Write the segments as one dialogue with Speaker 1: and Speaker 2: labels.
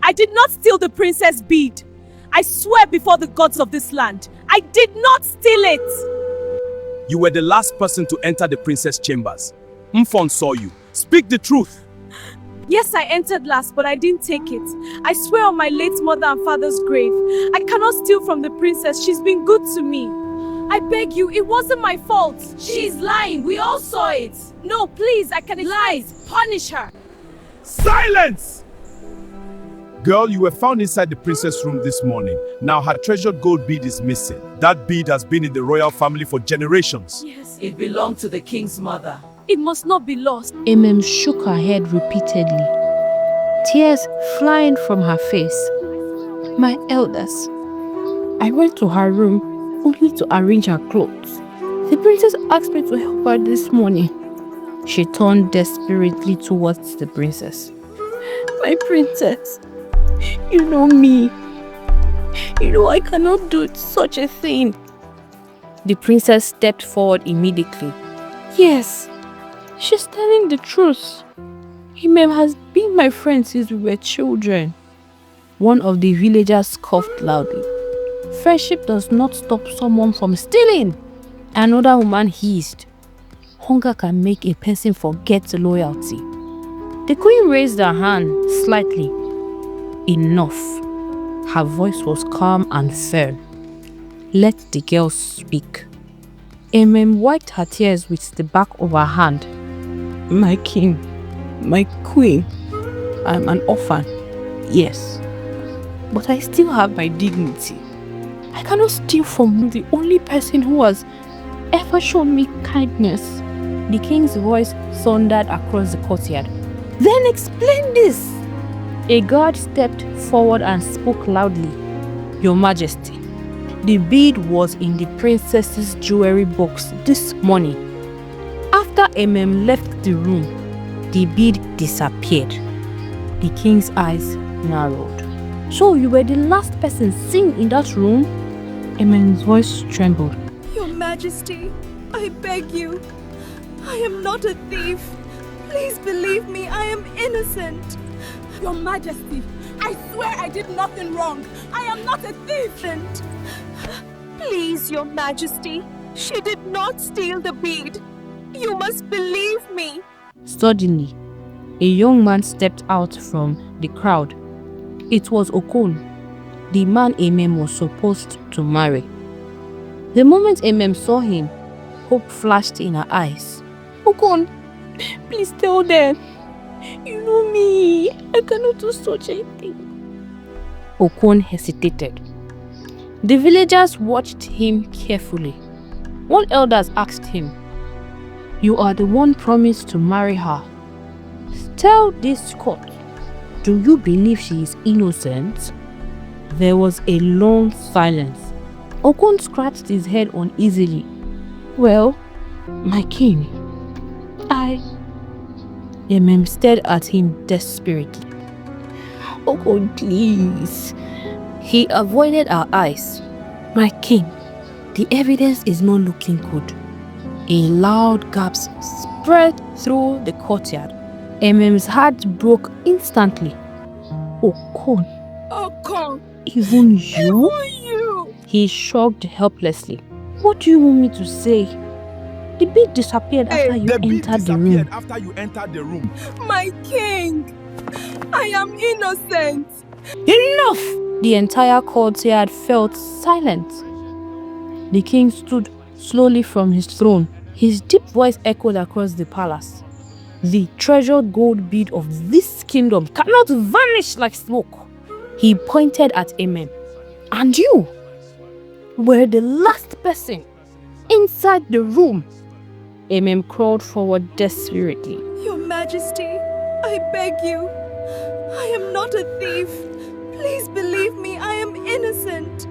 Speaker 1: I did not steal the princess bead. I swear before the gods of this land, I did not steal it.
Speaker 2: You were the last person to enter the princess chambers. Mfon saw you. Speak the truth.
Speaker 1: Yes, I entered last, but I didn't take it. I swear on my late mother and father's grave, I cannot steal from the princess. She's been good to me. I beg you, it wasn't my fault.
Speaker 3: She's lying. We all saw it.
Speaker 1: No, please, I can
Speaker 3: Lies. Punish her.
Speaker 2: Silence! Girl, you were found inside the princess room this morning. Now her treasured gold bead is missing. That bead has been in the royal family for generations.
Speaker 1: Yes,
Speaker 3: It belonged to the king's mother.
Speaker 1: it must not be lost.
Speaker 4: Emem shook her head repeatedly, tears flying from her face.
Speaker 5: My elders, I went to her room only to arrange her clothes. The princess asked me to help her this morning.
Speaker 4: She turned desperately towards the princess.
Speaker 5: My princess, you know me. You know I cannot do such a thing.
Speaker 4: The princess stepped forward immediately.
Speaker 5: Yes, she's telling the truth. Emem has been my friend since we were children.
Speaker 4: One of the villagers scoffed loudly. Friendship does not stop someone from stealing. Another woman hissed. Hunger can make a person forget loyalty. The queen raised her hand slightly. Enough. Her voice was calm and firm. Let the girl speak. Emem wiped her tears with the back of her hand.
Speaker 5: My king, my queen, I'm an orphan, yes. But I still have my dignity. I cannot steal from the only person who has ever shown me kindness.
Speaker 4: The king's voice thundered across the courtyard.
Speaker 5: Then explain this.
Speaker 4: A guard stepped forward and spoke loudly. Your Majesty, the bead was in the princess's jewelry box this morning. After Emem left the room, the bead disappeared. The king's eyes narrowed. So you were the last person seen in that room? Emem's voice trembled.
Speaker 1: Your Majesty, I beg you. I am not a thief. Please believe me, I am innocent. Your Majesty, I swear I did nothing wrong. I am not a thief. Please, Your Majesty, she did not steal the bead. You must believe me.
Speaker 4: Suddenly, a young man stepped out from the crowd. It was Okon, the man Emem was supposed to marry. The moment Emem saw him, hope flashed in her eyes.
Speaker 5: Okon, please tell them. You know me. I cannot do such a thing.
Speaker 4: Okon hesitated. The villagers watched him carefully. One elder asked him, You are the one promised to marry her. Tell this court, do you believe she is innocent? There was a long silence. Okon scratched his head uneasily.
Speaker 5: Well, my king,
Speaker 4: Emem stared at him desperately.
Speaker 5: Okon, please.
Speaker 4: He avoided her eyes. My king, the evidence is not looking good. A loud gasp spread through the courtyard. Emem's heart broke instantly. Okon,
Speaker 1: Okon,
Speaker 4: even you?
Speaker 1: even you.
Speaker 4: He shrugged helplessly. What do you want me to say? The bead disappeared after you entered the room.
Speaker 2: After you entered the room.
Speaker 1: My king, I am innocent.
Speaker 4: Enough! The entire courtyard felt silent. The king stood slowly from his throne. His deep voice echoed across the palace. The treasured gold bead of this kingdom cannot vanish like smoke. He pointed at Emem. And you were the last person inside the room. Emem crawled forward desperately.
Speaker 1: Your Majesty, I beg you. I am not a thief. Please believe me, I am innocent.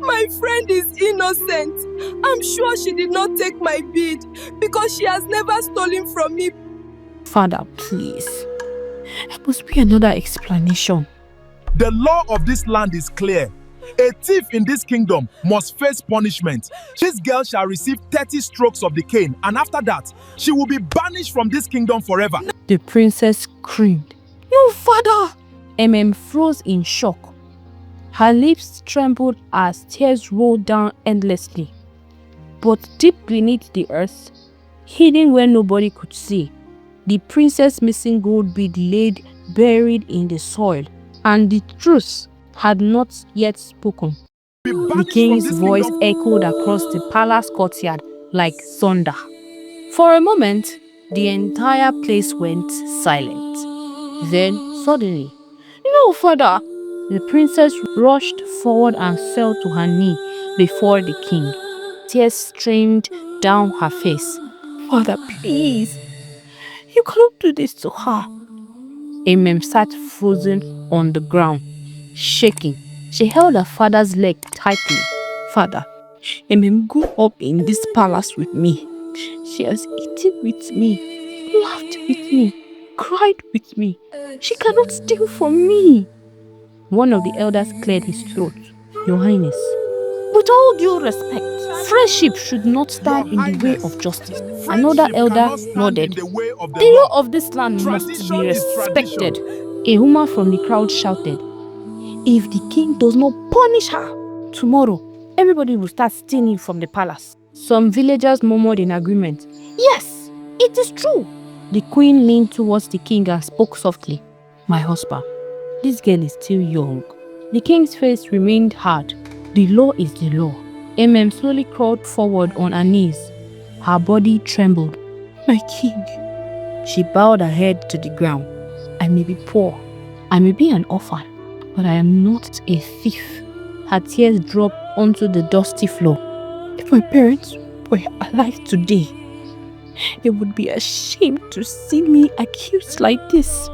Speaker 1: My friend is innocent. I'm sure she did not take my bead because she has never stolen from me.
Speaker 4: Father, please. There must be another explanation.
Speaker 2: The law of this land is clear. A thief in this kingdom must face punishment. This girl shall receive 30 strokes of the cane, and after that, she will be banished from this kingdom forever.
Speaker 4: The princess screamed. No, father! Emem froze in shock. Her lips trembled as tears rolled down endlessly. But deep beneath the earth, hidden where nobody could see, the princess' missing gold bead lay buried in the soil, and the truth had not yet spoken. The king's voice echoed across the palace courtyard like thunder. For a moment, the entire place went silent. Then, suddenly, "No, father!" The princess rushed forward and fell to her knee before the king. Tears streamed down her face.
Speaker 5: Father, please. You cannot do this to her.
Speaker 4: Emem sat frozen on the ground, shaking. She held her father's leg tightly.
Speaker 5: Father, Emem grew up in this palace with me. She has eaten with me, laughed with me, cried with me. She cannot steal from me.
Speaker 4: One of the elders cleared his throat. Your Highness, with all due respect, friendship should not stand in the way of justice. Another elder nodded. The law of this land must be respected. A woman from the crowd shouted, if the king does not punish her, tomorrow everybody will start stealing from the palace. Some villagers murmured in agreement. Yes, it is true. The queen leaned towards the king and spoke softly. My husband, this girl is still young. The king's face remained hard. The law is the law. Emem slowly crawled forward on her knees. Her body trembled.
Speaker 5: My king.
Speaker 4: She bowed her head to the ground. I may be poor. I may be an orphan, but I am not a thief. Her tears dropped onto the dusty floor.
Speaker 5: If my parents were alive today, they would be ashamed to see me accused like this.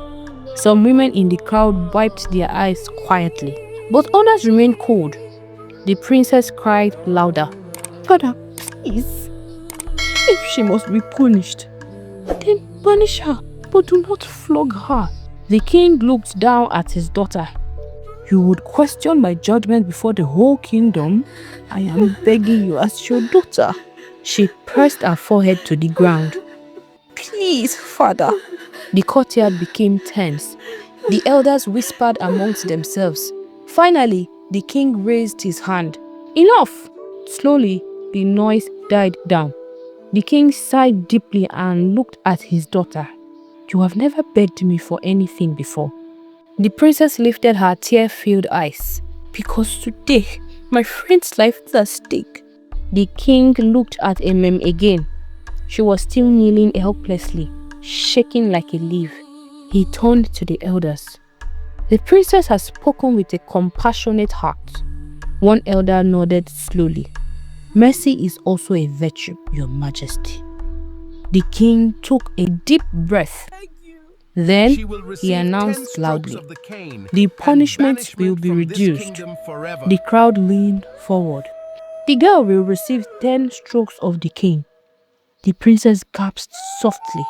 Speaker 4: Some women in the crowd wiped their eyes quietly, but others remained cold. The princess cried louder.
Speaker 5: Father, please. If she must be punished, then punish her, but do not flog her.
Speaker 4: The king looked down at his daughter.
Speaker 5: You would question my judgment before the whole kingdom? I am begging you as your daughter.
Speaker 4: She pressed her forehead to the ground.
Speaker 5: Please, father.
Speaker 4: The courtyard became tense. The elders whispered amongst themselves. Finally, the king raised his hand. Enough! Slowly, the noise died down. The king sighed deeply and looked at his daughter. You have never begged me for anything before. The princess lifted her tear-filled eyes.
Speaker 5: Because today, my friend's life is at stake.
Speaker 4: The king looked at Emem again. She was still kneeling helplessly, shaking like a leaf. He turned to the elders. The princess has spoken with a compassionate heart. One elder nodded slowly. Mercy is also a virtue, Your Majesty. The king took a deep breath. Then he announced loudly, the punishment will be reduced. The crowd leaned forward. The girl will receive 10 strokes of the cane. The princess gasped softly.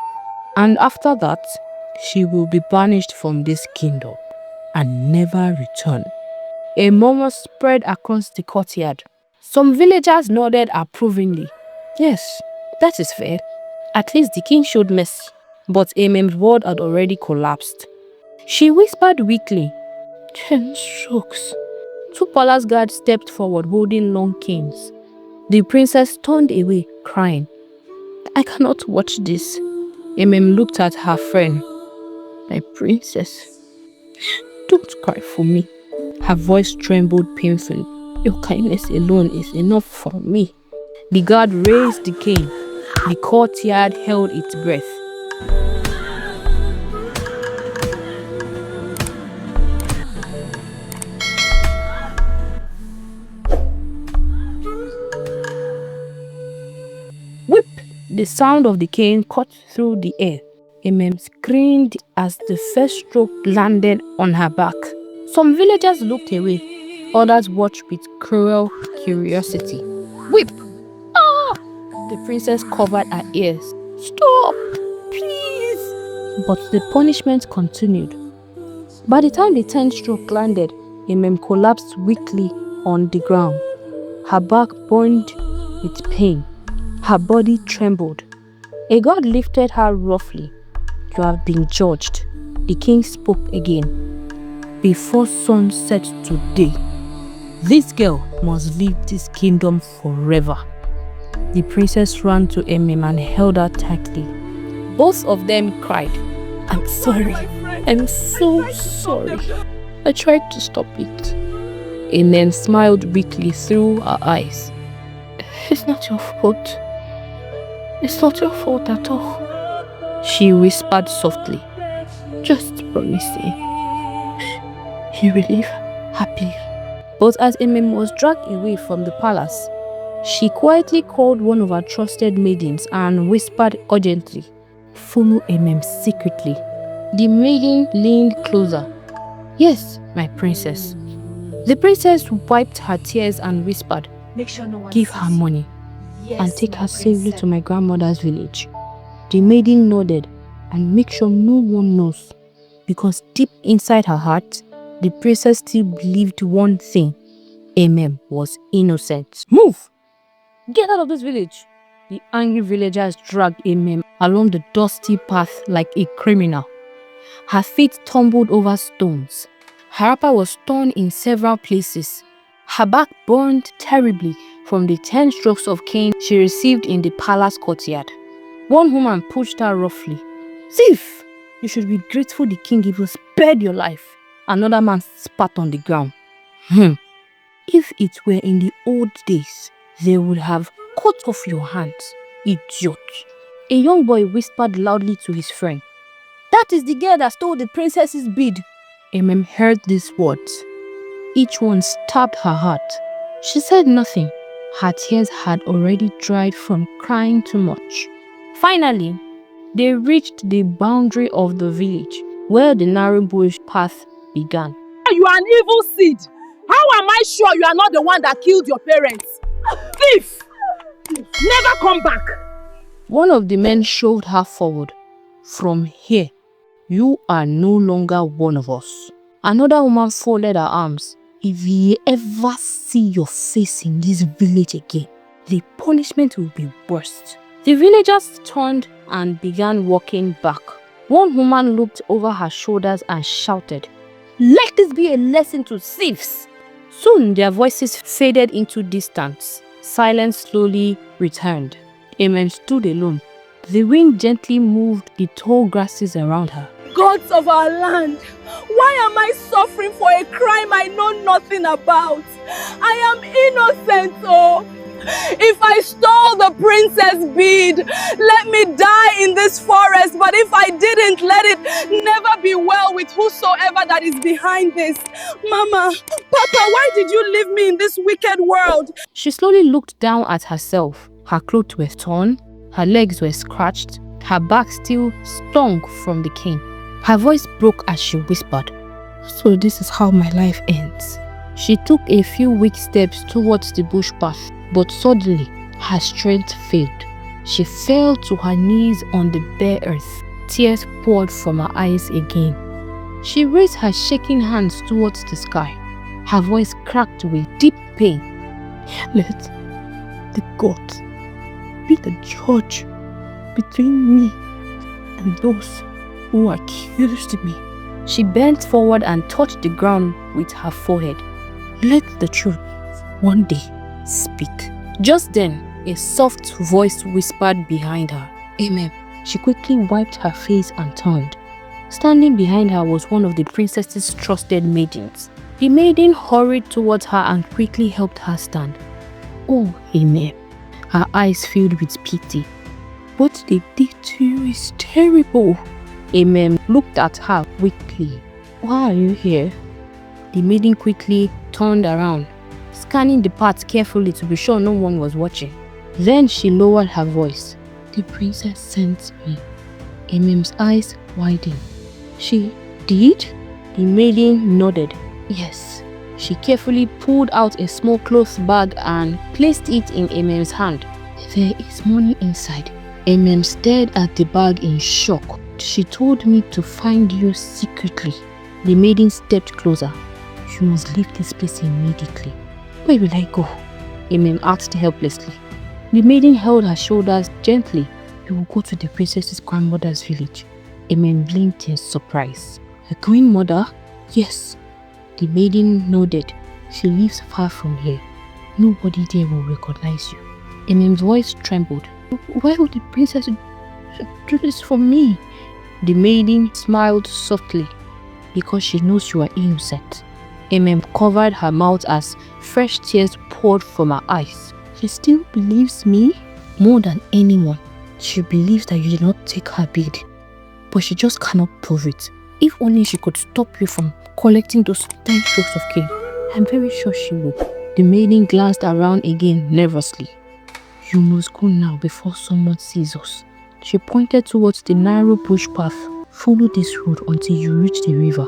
Speaker 4: And after that, she will be banished from this kingdom and never return. A murmur spread across the courtyard. Some villagers nodded approvingly. Yes, that is fair. At least the king showed mercy. But Emem's world had already collapsed. She whispered weakly, 10 strokes. 2 palace guards stepped forward holding long canes. The princess turned away, crying. I cannot watch this. Emem looked at her friend. My princess, don't cry for me. Her voice trembled painfully. Your kindness alone is enough for me. The guard raised the cane. The courtyard held its breath. Whip! The sound of the cane cut through the air. Emem screamed as the first stroke landed on her back. Some villagers looked away. Others watched with cruel curiosity. Whip! Ah! The princess covered her ears. Stop! Please! But the punishment continued. By the time the 10th stroke landed, Emem collapsed weakly on the ground. Her back burned with pain. Her body trembled. A guard lifted her roughly. You have been judged. The king spoke again. before sunset today. This girl must leave this kingdom forever. The princess ran to Emem and held her tightly. Both of them cried. I'm sorry. I'm so sorry. I tried to stop it. Emem smiled weakly through her eyes. It's not your fault. It's not your fault at all. She whispered softly. Just promise me. You will live happily. But as Emem was dragged away from the palace, she quietly called one of her trusted maidens and whispered urgently, follow Emem secretly. The maiden leaned closer. Yes, my princess. The princess wiped her tears and whispered,
Speaker 3: Make sure no one
Speaker 4: give
Speaker 3: sees
Speaker 4: her
Speaker 3: you.
Speaker 4: money
Speaker 3: Yes,
Speaker 4: and take
Speaker 3: my
Speaker 4: her safely
Speaker 3: princess.
Speaker 4: to my grandmother's village. The maiden nodded and make sure no one knows, because deep inside her heart, the princess still believed one thing. Emem was innocent. Move! Get out of this village! The angry villagers dragged Emem along the dusty path like a criminal. Her feet tumbled over stones. Her wrapper was torn in several places. Her back burned terribly from the 10 strokes of cane she received in the palace courtyard. One woman pushed her roughly. Thief! You should be grateful the king even spared your life. Another man spat on the ground. If it were in the old days, they would have cut off your hands, idiot. A young boy whispered loudly to his friend. That is the girl that stole the princess's bead. Emem heard these words. Each one stabbed her heart. She said nothing. Her tears had already dried from crying too much. Finally, they reached the boundary of the village, where the narrow bush path began.
Speaker 1: You are an evil seed. How am I sure you are not the one that killed your parents? Thief! Never come back!
Speaker 4: One of the men shoved her forward. From here, you are no longer one of us. Another woman folded her arms. If you ever see your face in this village again, the punishment will be worse. The villagers turned and began walking back. One woman looked over her shoulders and shouted, let this be a lesson to thieves. Soon their voices faded into distance. Silence slowly returned. Emem stood alone. The wind gently moved the tall grasses around her.
Speaker 1: Gods of our land, why am I suffering for a crime I know nothing about? I am innocent, oh! If I stole the princess bead, let me die in this forest. But if I didn't, let it never be well with whosoever that is behind this. Mama, Papa, why did you leave me in this wicked world?
Speaker 4: She slowly looked down at herself. Her clothes were torn, her legs were scratched, her back still stung from the cane. Her voice broke as she whispered, so this is how my life ends. She took a few weak steps towards the bush path, but suddenly her strength failed. She fell to her knees on the bare earth. Tears poured from her eyes again. She raised her shaking hands towards the sky. Her voice cracked with deep pain. Let the gods be the judge between me and those who accused me. She bent forward and touched the ground with her forehead. Let the truth one day speak. Just then, a soft voice whispered behind her, Emem. She quickly wiped her face and turned. Standing behind her was one of the princess's trusted maidens. The maiden hurried towards her and quickly helped her stand. Oh, Emem. Her eyes filled with pity. What they did to you is terrible. Emem looked at her weakly. Why are you here? The maiden quickly turned around, scanning the path carefully to be sure no one was watching. Then she lowered her voice. The princess sent me. Emem's eyes widened. She did? The maiden nodded. Yes. She carefully pulled out a small cloth bag and placed it in Emem's hand. There is money inside. Emem stared at the bag in shock. She told me to find you secretly. The maiden stepped closer. You must leave this place immediately. Where will I go? Emem asked helplessly. The maiden held her shoulders gently. You will go to the princess's grandmother's village. Emem blinked in surprise. Her queen mother? Yes, The maiden nodded. She lives far from here. Nobody there will recognize you. Emem's voice trembled. Why would the princess do this for me? The maiden smiled softly. Because she knows you are innocent. Emem covered her mouth as fresh tears poured from her eyes. She still believes me more than anyone. She believes that you did not take her bead. But she just cannot prove it. If only she could stop you from collecting those 10 strokes of cane. I'm very sure she will. The maiden glanced around again nervously. You must go now before someone sees us. She pointed towards the narrow bush path. Follow this road until you reach the river.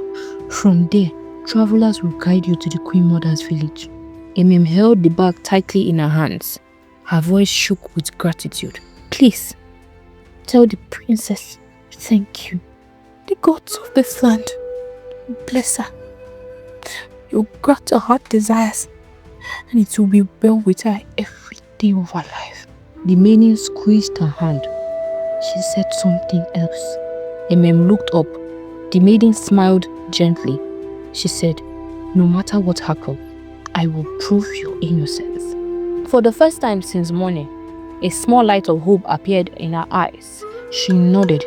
Speaker 4: From there, travelers will guide you to the Queen Mother's village. Emem held the bag tightly in her hands. Her voice shook with gratitude. Please, tell the princess thank you.
Speaker 5: The gods of this land bless her. You grant her heart desires, and it will be well with her every day of her life.
Speaker 4: The maiden squeezed her hand. She said something else. Emem looked up. The maiden smiled gently. She said, no matter what happens, I will prove your innocence. For the first time since morning, a small light of hope appeared in her eyes. She nodded.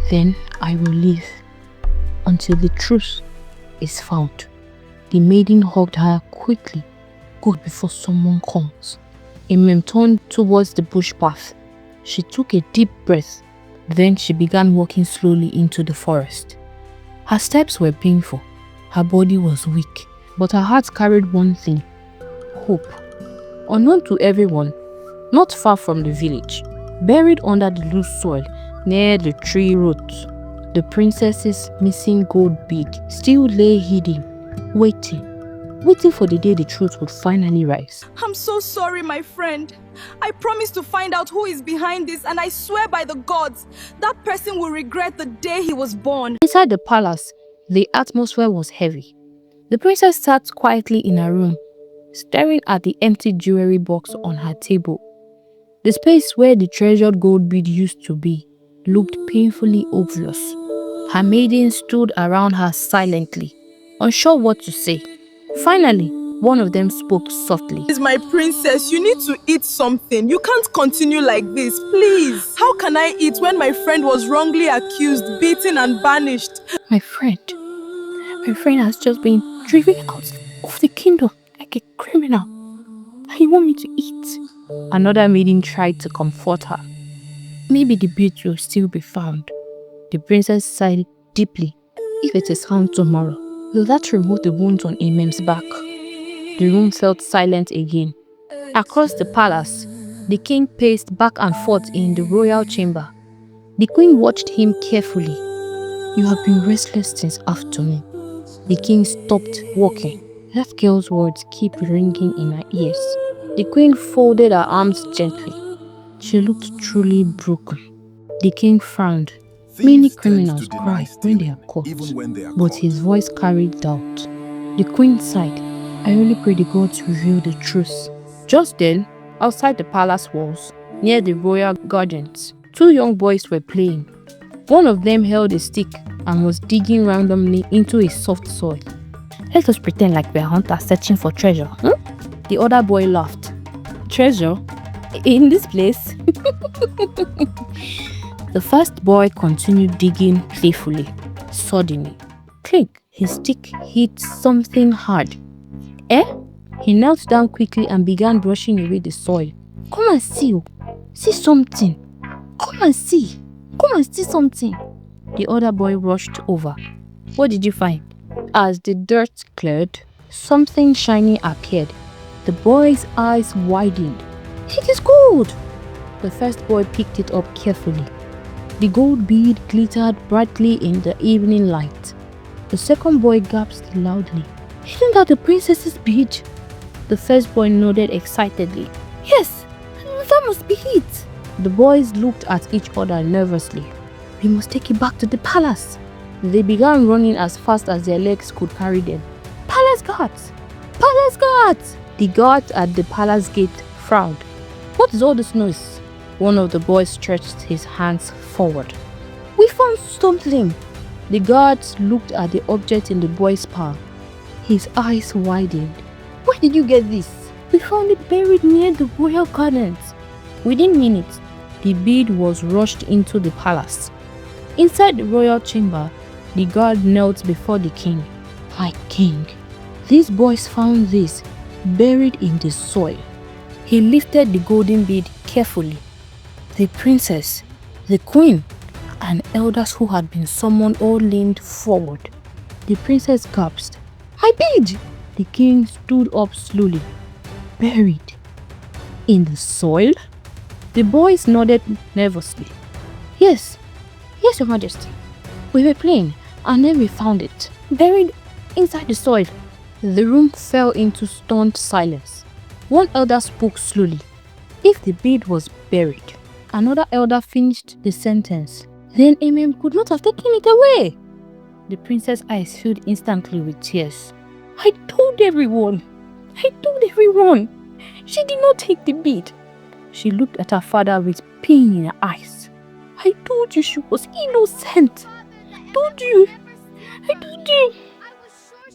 Speaker 4: Then I will live until the truth is found. The maiden hugged her quickly. Go before someone comes. Emem turned towards the bush path. She took a deep breath. Then she began walking slowly into the forest. Her steps were painful. Her body was weak. But her heart carried one thing. Hope. Unknown to everyone, not far from the village, buried under the loose soil near the tree roots, the princess's missing gold bead still lay hidden, waiting for the day the truth would finally rise.
Speaker 1: I'm so sorry, my friend. I promise to find out who is behind this, and I swear by the gods, that person will regret the day he was born.
Speaker 4: Inside the palace, the atmosphere was heavy. The princess sat quietly in her room, staring at the empty jewelry box on her table. The space where the treasured gold bead used to be looked painfully obvious. Her maidens stood around her silently, unsure what to say. Finally, one of them spoke softly.
Speaker 1: Please, my princess, you need to eat something. You can't continue like this, please. How can I eat when my friend was wrongly accused, beaten and banished?
Speaker 5: My friend has just been driven out of the kingdom like a criminal. And you want me to eat?
Speaker 4: Another maiden tried to comfort her. Maybe the bead will still be found. The princess sighed deeply. If it is found tomorrow, will that remove the wounds on Emem's back? The room felt silent again. Across the palace, the king paced back and forth in the royal chamber. The queen watched him carefully. You have been restless since afternoon. The king stopped walking. That girl's words keep ringing in her ears. The queen folded her arms gently. She looked truly broken. The king frowned. Many criminals cry when they are caught, but his voice carried doubt. The queen sighed. I only pray the gods reveal the truth. Just then, outside the palace walls, near the royal gardens, two young boys were playing. One of them held a stick and was digging randomly into a soft soil. Let us pretend like we're hunters searching for treasure. The other boy laughed. Treasure? In this place? The first boy continued digging playfully. Suddenly, clink, his stick hit something hard. He knelt down quickly and began brushing away the soil. Come and see. See something. Come and see. Come and see something. The other boy rushed over. What did you find? As the dirt cleared, something shiny appeared. The boy's eyes widened. It is gold! The first boy picked it up carefully. The gold bead glittered brightly in the evening light. The second boy gasped loudly. Isn't that the princess's bead? The first boy nodded excitedly. Yes, that must be it. The boys looked at each other nervously. We must take it back to the palace. They began running as fast as their legs could carry them. Palace guards! Palace guards! The guard at the palace gate frowned. What is all this noise? One of the boys stretched his hands forward. We found something. The guards looked at the object in the boy's palm. His eyes widened. Where did you get this? We found it buried near the royal gardens. Within minutes, the bead was rushed into the palace. Inside the royal chamber, the guard knelt before the king. My king, these boys found this buried in the soil. He lifted the golden bead carefully. The princess, the queen, and elders who had been summoned all leaned forward. The princess gasped. My bead! The king stood up slowly. Buried in the soil? The boys nodded nervously. Yes, your majesty. We were playing and then we found it, buried inside the soil. The room fell into stunned silence. One elder spoke slowly. If the bead was buried, another elder finished the sentence. Then Emem could not have taken it away. The princess' eyes filled instantly with tears. I told everyone. She did not take the bead. She looked at her father with pain in her eyes. I told you she was innocent. I told you.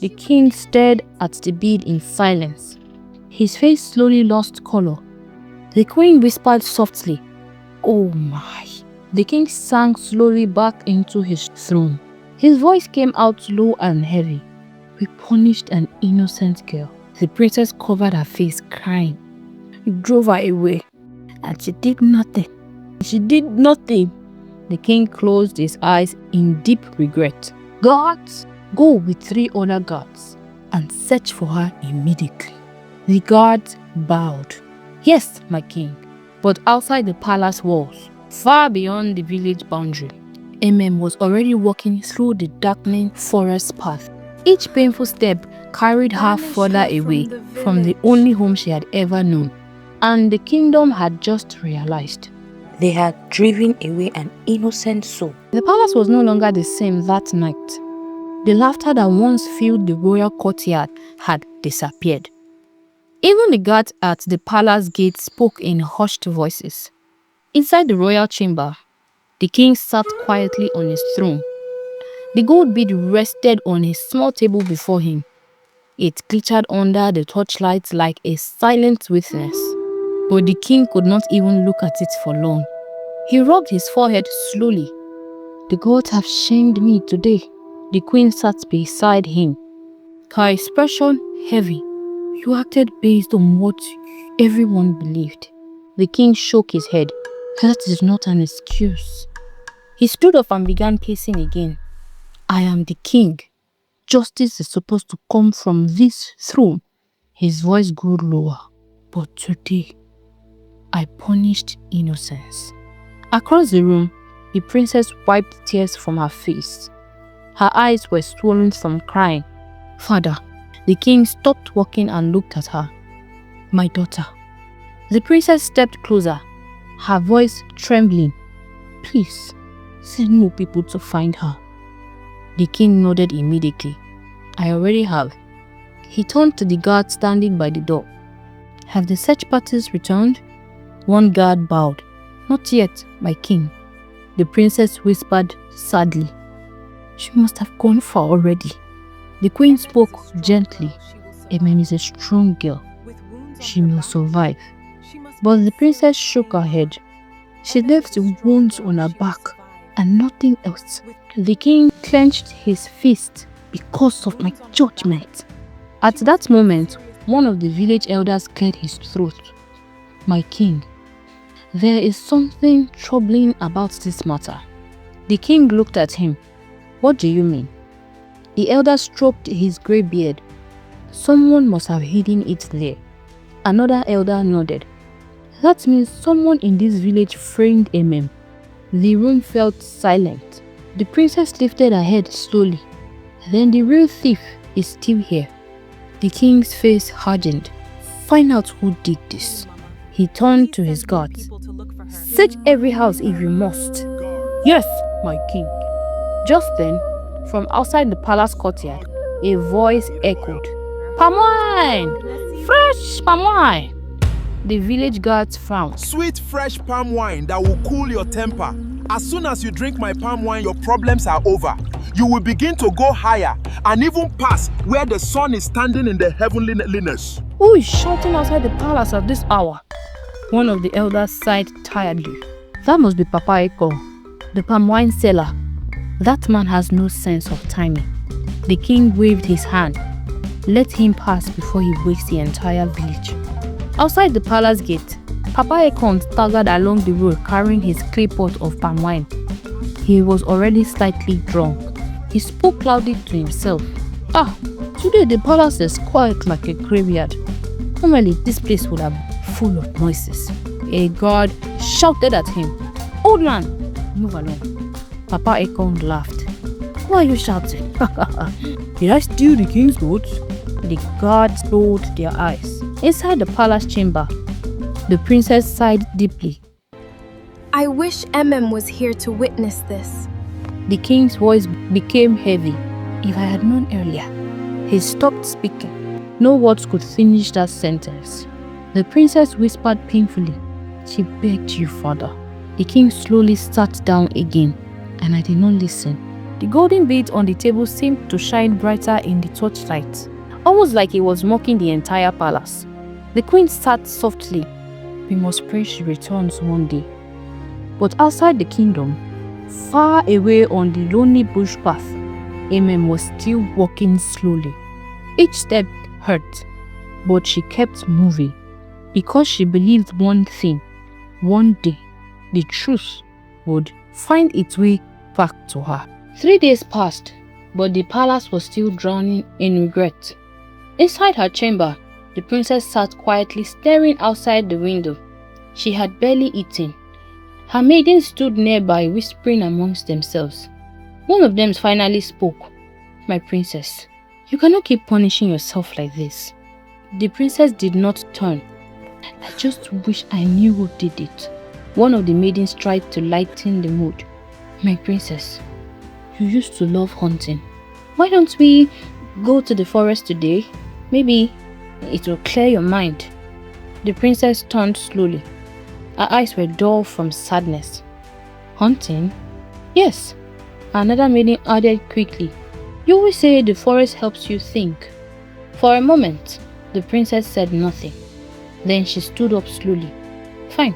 Speaker 4: The king stared at the bead in silence. His face slowly lost color. The queen whispered softly, "Oh my." The king sank slowly back into his throne. His voice came out low and heavy. We punished an innocent girl. The princess covered her face, crying. You drove her away, and she did nothing. The king closed his eyes in deep regret. Guards, go with 3 other guards and search for her immediately. The guards bowed. Yes, my king, but outside the palace walls, far beyond the village boundary, Emem was already walking through the darkening forest path. Each painful step carried her further away from the only home she had ever known. And the kingdom had just realized they had driven away an innocent soul. The palace was no longer the same that night. The laughter that once filled the royal courtyard had disappeared. Even the guards at the palace gate spoke in hushed voices. Inside the royal chamber, the king sat quietly on his throne. The gold bead rested on a small table before him. It glittered under the torchlight like a silent witness. But the king could not even look at it for long. He rubbed his forehead slowly. The gods have shamed me today. The queen sat beside him, her expression heavy. You acted based on what everyone believed. The king shook his head. That is not an excuse. He stood up and began pacing again. I am the king. Justice is supposed to come from this throne. His voice grew lower. But today, I punished innocence. Across the room, the princess wiped tears from her face. Her eyes were swollen from crying. Father, the king stopped walking and looked at her. My daughter. The princess stepped closer, her voice trembling. Please, send more people to find her. The king nodded immediately. I already have. He turned to the guard standing by the door. Have the search parties returned? One guard bowed. Not yet, my king. The princess whispered sadly. She must have gone far already. The queen spoke gently. Emem is a strong girl. She will survive. But the princess shook her head. She left the wounds on her back and nothing else. The king clenched his fist because of my judgment. At that moment, one of the village elders cleared his throat. My king, there is something troubling about this matter. The king looked at him. What do you mean? The elder stroked his grey beard. Someone must have hidden it there. Another elder nodded. That means someone in this village framed Emem. The room felt silent. The princess lifted her head slowly. Then the real thief is still here. The king's face hardened. Find out who did this. He turned to his guards. Search every house if you must. Yes, my king. Just then, from outside the palace courtyard, a voice echoed. Palm wine! Fresh palm wine! The village guards frowned.
Speaker 2: Sweet fresh palm wine that will cool your temper. As soon as you drink my palm wine, your problems are over. You will begin to go higher and even pass where the sun is standing in the heavenliness.
Speaker 4: Who is shouting outside the palace at this hour? One of the elders sighed tiredly. That must be Papa Eko, the palm wine seller. That man has no sense of timing. The king waved his hand. Let him pass before he wakes the entire village. Outside the palace gate, Papa Ekon staggered along the road carrying his clay pot of palm wine. He was already slightly drunk. He spoke loudly to himself. Today the palace is quiet like a graveyard. Normally this place would have been full of noises. A guard shouted at him, "Old man, move along." Papa Ekon laughed. "Why are you shouting?" "Did I steal the king's goats?" The guards rolled their eyes. Inside the palace chamber, the princess sighed deeply.
Speaker 1: I wish Emem was here to witness this.
Speaker 4: The king's voice became heavy. If I had known earlier. He stopped speaking. No words could finish that sentence. The princess whispered painfully, "She begged you, father." The king slowly sat down again, and I did not listen. The golden beads on the table seemed to shine brighter in the torchlight, almost like he was mocking the entire palace. The queen sat softly. We must pray she returns one day. But outside the kingdom, far away on the lonely bush path, Emem was still walking slowly. Each step hurt, but she kept moving because she believed one thing. One day, the truth would find its way back to her. 3 days passed, but the palace was still drowning in regret. Inside her chamber, the princess sat quietly staring outside the window. She had barely eaten. Her maidens stood nearby whispering amongst themselves. One of them finally spoke. "My princess, you cannot keep punishing yourself like this." The princess did not turn. "I just wish I knew who did it." One of the maidens tried to lighten the mood. "My princess, you used to love hunting. Why don't we go to the forest today? Maybe it will clear your mind." The princess turned slowly. Her eyes were dull from sadness. "Hunting? Yes." Another maiden added quickly, "You always say the forest helps you think." For a moment, the princess said nothing. Then she stood up slowly. "Fine,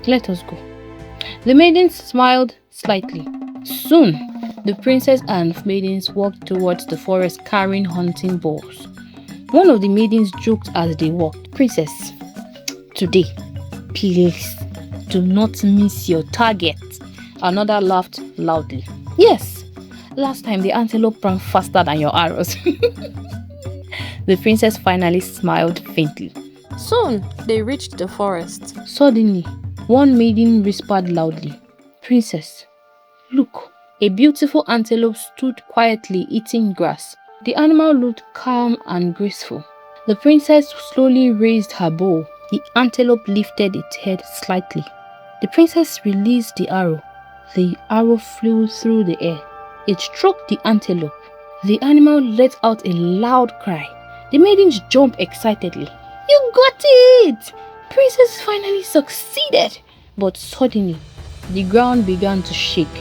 Speaker 4: let us go." The maidens smiled slightly. Soon, the princess and maidens walked towards the forest carrying hunting bows. One of the maidens joked as they walked, "Princess, today, please do not miss your target." Another laughed loudly. "Yes, last time the antelope ran faster than your arrows." The princess finally smiled faintly.
Speaker 5: Soon they reached the forest.
Speaker 4: Suddenly, one maiden whispered loudly, "Princess, look." A beautiful antelope stood quietly eating grass. The animal looked calm and graceful. The princess slowly raised her bow. The antelope lifted its head slightly. The princess released the arrow. The arrow flew through the air. It struck the antelope. The animal let out a loud cry. The maidens jumped excitedly. "You got it! Princess finally succeeded!" But suddenly, the ground began to shake.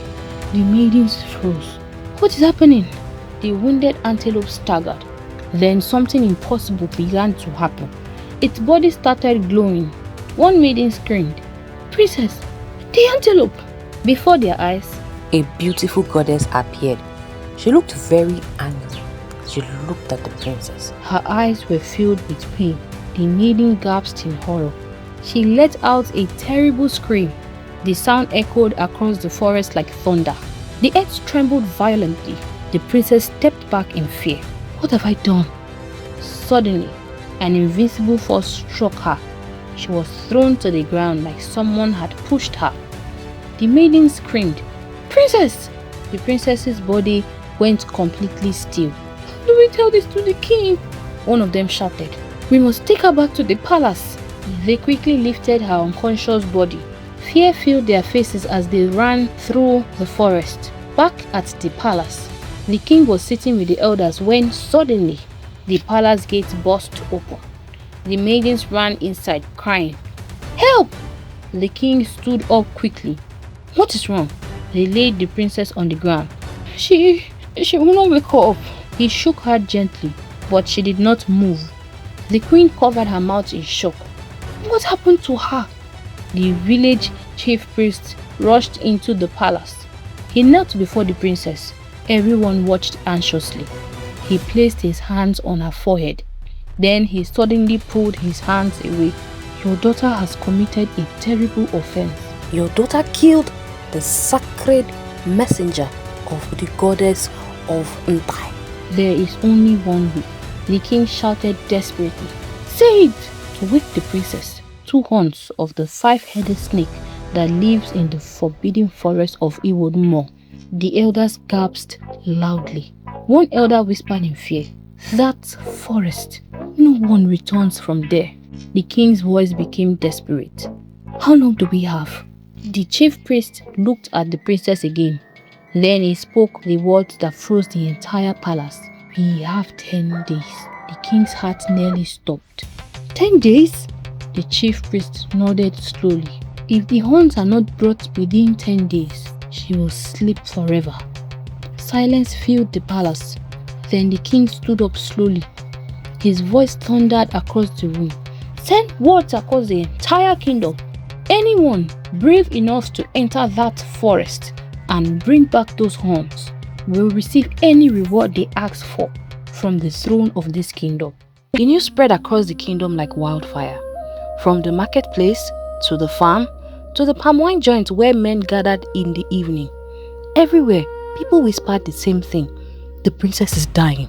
Speaker 4: The maidens froze. "What is happening?" The wounded antelope staggered. Then something impossible began to happen. Its body started glowing. One maiden screamed, "Princess, the antelope!" Before their eyes,
Speaker 6: A beautiful goddess appeared. She looked very angry. She looked at the princess.
Speaker 4: her eyes were filled with pain. The maiden gasped in horror. She let out a terrible scream. The sound echoed across the forest like thunder. The earth trembled violently. The princess stepped back in fear. What have I done? Suddenly, an invincible force struck her. She was thrown to the ground like someone had pushed her. The maiden screamed, "Princess!" The princess's body went completely still. "Do we tell this to the king?" One of them shouted. "We must take her back to the palace." They quickly lifted her unconscious body. Fear filled their faces as they ran through the forest. Back at the palace, the king was sitting with the elders when suddenly the palace gate burst open. The maidens ran inside crying, "Help!" The king stood up quickly. What is wrong? They laid the princess on the ground. She will not wake up. He shook her gently, but she did not move. The queen covered her mouth in shock. What happened to her? The village chief priest rushed into the palace. He knelt before the princess. Everyone watched anxiously. He placed his hands on her forehead. Then he suddenly pulled his hands away. Your daughter has committed a terrible offense.
Speaker 6: Your daughter killed the sacred messenger of the goddess of Ntai.
Speaker 4: There is only one way. The king shouted desperately. Say it! To wake the princess, 2 horns of the 5-headed snake that lives in the forbidden forest of Iwod Mnong. The elders gasped loudly. One elder whispered in fear, that forest, no one returns from there. The king's voice became desperate. How long do we have? The chief priest looked at the princess again. Then he spoke the words that froze the entire palace. We have 10 days. The king's heart nearly stopped. 10 days? The chief priest nodded slowly. If the horns are not brought within 10 days, she will sleep forever. Silence filled the palace. Then the king stood up slowly. His voice thundered across the room. Send words across the entire kingdom. Anyone brave enough to enter that forest and bring back those horns will receive any reward they ask for from the throne of this kingdom. The news spread across the kingdom like wildfire. From the marketplace to the farm to the palm wine joint where men gathered in the evening. Everywhere, people whispered the same thing. The princess is dying,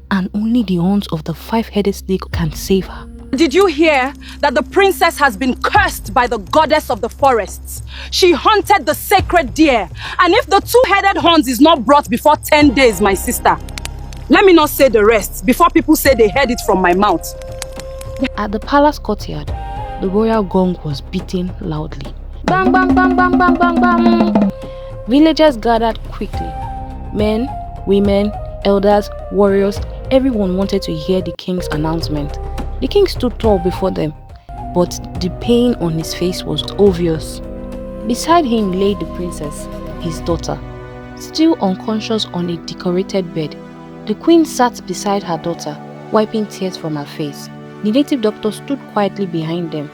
Speaker 4: and only the horns of the 5-headed snake can save her.
Speaker 1: Did you hear that the princess has been cursed by the goddess of the forests? She hunted the sacred deer, and if the 2-headed horns is not brought before 10 days, my sister, let me not say the rest before people say they heard it from my mouth.
Speaker 4: At the palace courtyard, the royal gong was beating loudly. Bang, bang, bang, bang, bang, bang, bang. Villagers gathered quickly. Men, women, elders, warriors, everyone wanted to hear the king's announcement. The king stood tall before them, but the pain on his face was obvious. Beside him lay the princess, his daughter, still unconscious on a decorated bed. The queen sat beside her daughter, wiping tears from her face. The native doctor stood quietly behind them.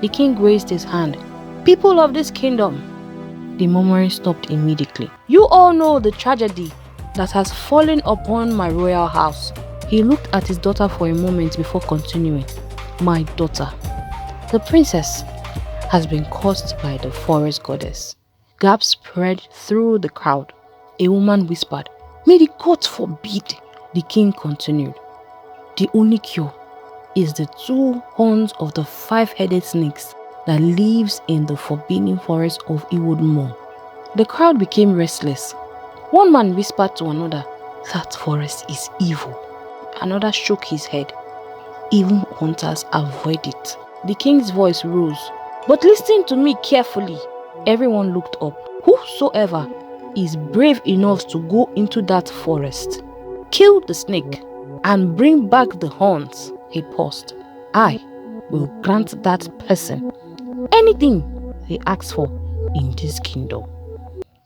Speaker 4: The king raised his hand. People of this kingdom! The murmuring stopped immediately. You all know the tragedy that has fallen upon my royal house. He looked at his daughter for a moment before continuing. My daughter, the princess, has been cursed by the forest goddess. Gasps spread through the crowd. A woman whispered, May the gods forbid. The king continued. The only cure is the 2 horns of the 5-headed snakes that lives in the forbidden forest of Iwod Mnong. The crowd became restless. One man whispered to another, That forest is evil. Another shook his head. Even hunters avoid it. The king's voice rose. But listen to me carefully. Everyone looked up. Whosoever is brave enough to go into that forest, kill the snake, and bring back the horns, he paused. I will grant that person anything they ask for in this kingdom.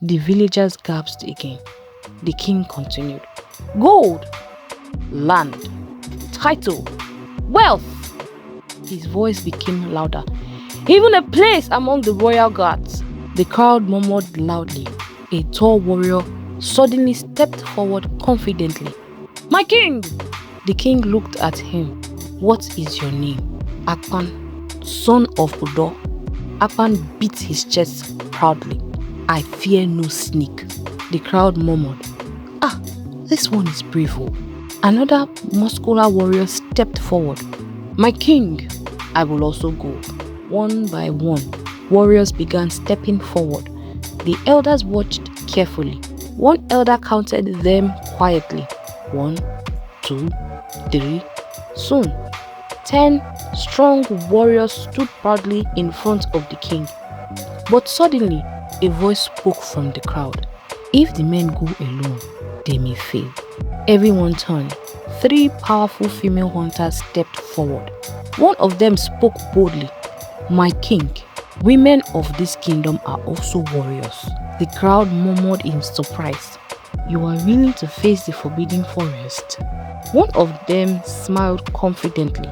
Speaker 4: The villagers gasped again. The king continued. Gold, land, title, wealth. His voice became louder. Even a place among the royal guards. The crowd murmured loudly. A tall warrior suddenly stepped forward confidently. My king! The king looked at him. What is your name? Akpan, son of Udo. Akpan beat his chest proudly. I fear no snake. The crowd murmured. Ah, this one is brave. Another muscular warrior stepped forward. My king, I will also go. One by one, warriors began stepping forward. The elders watched carefully. One elder counted them quietly. 1, 2, 3. Soon, 10 strong warriors stood proudly in front of the king. But suddenly, a voice spoke from the crowd. If the men go alone, they may fail. Everyone turned. 3 powerful female hunters stepped forward. One of them spoke boldly. My king, Women of this kingdom are also warriors. The crowd murmured in surprise. You are willing to face the forbidden forest? One of them smiled confidently.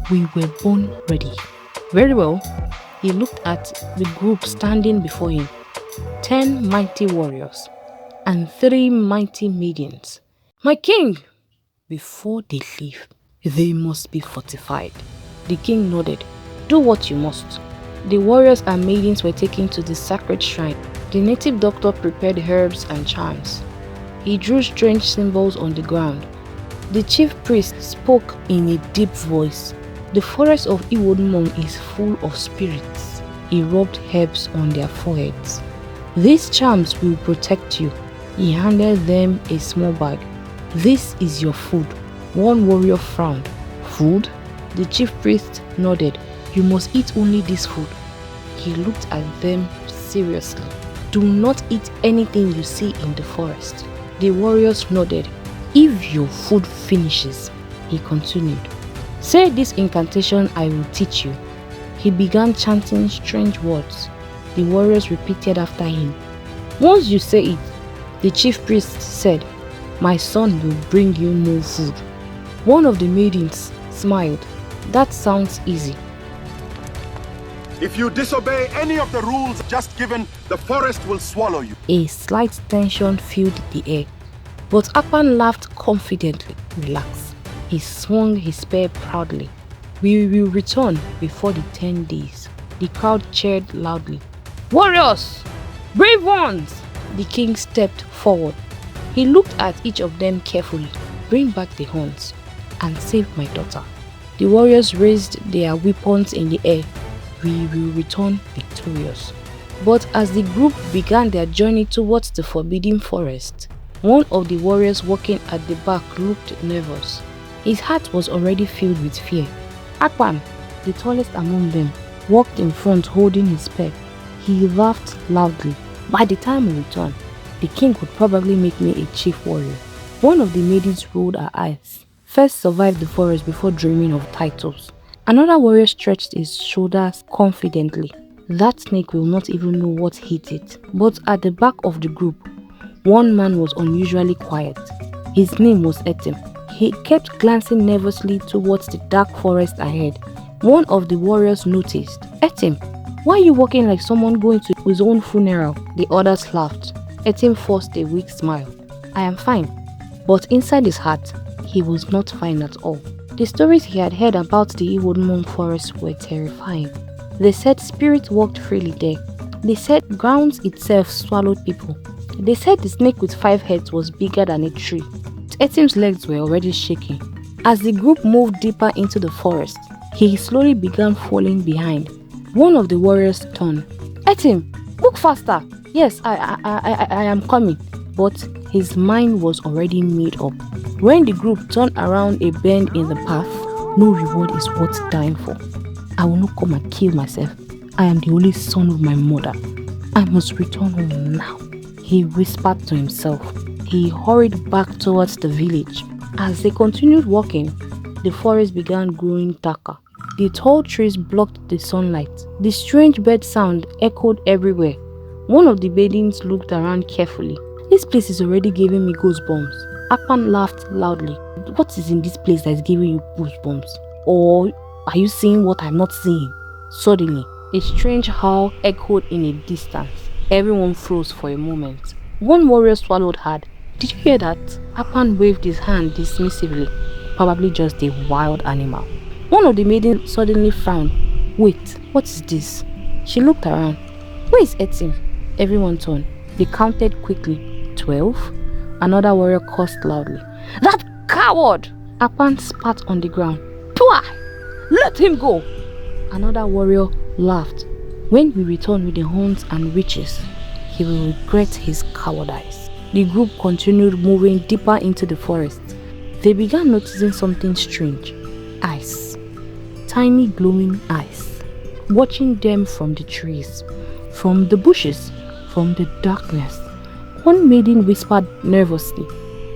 Speaker 4: We were born ready. Very well. He looked at the group standing before him. 10 mighty warriors and 3 mighty maidens. My king! Before they leave, they must be fortified. The king nodded. Do what you must. The warriors and maidens were taken to the sacred shrine. The native doctor prepared herbs and charms. He drew strange symbols on the ground. The chief priest spoke in a deep voice. The forest of Iwod Mnong is full of spirits. He rubbed herbs on their foreheads. These charms will protect you. He handed them a small bag. This is your food. One warrior frowned. Food? The chief priest nodded. You must eat only this food. He looked at them seriously. Do not eat anything you see in the forest. The warriors nodded. If your food finishes, he continued. Say this incantation I will teach you. He began chanting strange words. The warriors repeated after him. Once you say it, the chief priest said, my son will bring you more food. One of the maidens smiled. That sounds easy.
Speaker 2: If you disobey any of the rules just given, the forest will swallow you.
Speaker 4: A slight tension filled the air, but Akpan laughed confidently. Relax. He swung his spear proudly. We will return before the 10 days. The crowd cheered loudly. Warriors! Brave ones! The king stepped forward. He looked at each of them carefully. Bring back the horns and save my daughter. The warriors raised their weapons in the air. We will return victorious. But as the group began their journey towards the forbidden forest, one of the warriors walking at the back looked nervous. His heart was already filled with fear. Akpan, the tallest among them, walked in front holding his spear. He laughed loudly. By the time we return, the king would probably make me a chief warrior. One of the maidens rolled her eyes. First survived the forest before dreaming of titles. Another warrior stretched his shoulders confidently. That snake will not even know what hit it. But at the back of the group, one man was unusually quiet. His name was Emem. He kept glancing nervously towards the dark forest ahead. One of the warriors noticed. Emem, why are you walking like someone going to his own funeral? The others laughed. Emem forced a weak smile. I am fine. But inside his heart, he was not fine at all. The stories he had heard about the Iwod Mnong forest were terrifying. They said spirits walked freely there. They said ground itself swallowed people. They said the snake with 5 heads was bigger than a tree. Etim's legs were already shaking. As the group moved deeper into the forest, he slowly began falling behind. One of the warriors turned. Etim, look faster. Yes, I am coming. But his mind was already made up. When the group turned around a bend in the path, no reward is worth dying for. I will not come and kill myself. I am the only son of my mother. I must return home now. He whispered to himself. He hurried back towards the village. As they continued walking, the forest began growing darker. The tall trees blocked the sunlight. The strange bird sound echoed everywhere. One of the maidens looked around carefully. This place is already giving me goosebumps. Akpan laughed loudly. What is in this place that is giving you goosebumps? Or are you seeing what I'm not seeing? Suddenly, a strange howl echoed in a distance. Everyone froze for a moment. One warrior swallowed hard. Did you hear that? Akpan waved his hand dismissively. Probably just a wild animal. One of the maidens suddenly frowned. Wait, what is this? She looked around. Where is Emem? Everyone turned. They counted quickly. 12. Another warrior cursed loudly. That coward! Akpan spat on the ground. Pwah! Let him go! Another warrior laughed. When we return with the horns and riches, he will regret his cowardice. The group continued moving deeper into the forest. They began noticing something strange. Eyes. Tiny glowing eyes. Watching them from the trees, from the bushes, from the darkness. One maiden whispered nervously,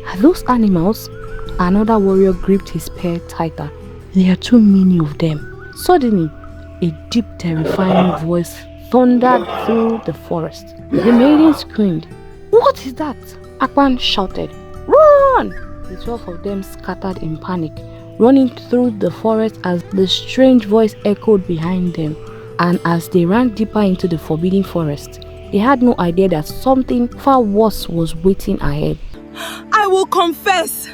Speaker 4: Are those animals? Another warrior gripped his spear tighter. There are too many of them. Suddenly, a deep, terrifying voice thundered through the forest. The maiden screamed, "What is that?" Akpan shouted, "Run!" The 12 of them scattered in panic, running through the forest as the strange voice echoed behind them. And as they ran deeper into the forbidden forest, they had no idea that something far worse was waiting ahead.
Speaker 1: I will confess.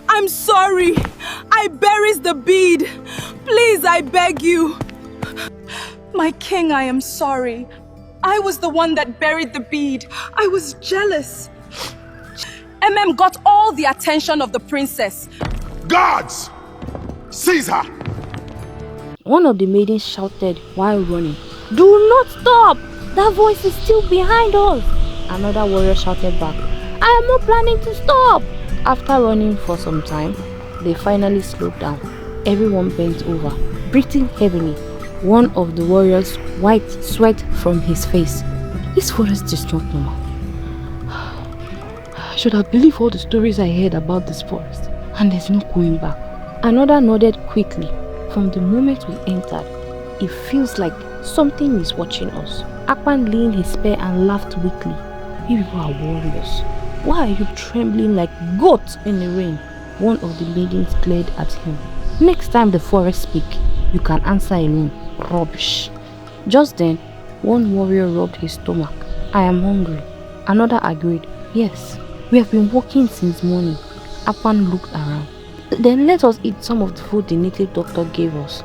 Speaker 1: I'm sorry. I buried the bead. Please, I beg you. My king, I am sorry. I was the one that buried the bead. I was jealous. Emem got all the attention of the princess.
Speaker 2: Guards! Seize her!
Speaker 4: One of the maidens shouted while running, "Do not stop! That voice is still behind us!" Another warrior shouted back, "I am not planning to stop!" After running for some time, they finally slowed down. Everyone bent over, breathing heavily. One of the warriors wiped sweat from his face. This forest is not normal. I should have believed all the stories I heard about this forest, and there's no going back. Another nodded quickly. From the moment we entered, it feels like something is watching us. Akpan leaned his spear and laughed weakly. "You people are warriors. Why are you trembling like goats in the rain?" One of the maidens glared at him. "Next time the forest speak, you can answer alone." Rubbish. Just then, one warrior rubbed his stomach. "I am hungry." Another agreed. "Yes, we have been walking since morning." Akpan looked around. "Then let us eat some of the food the native doctor gave us."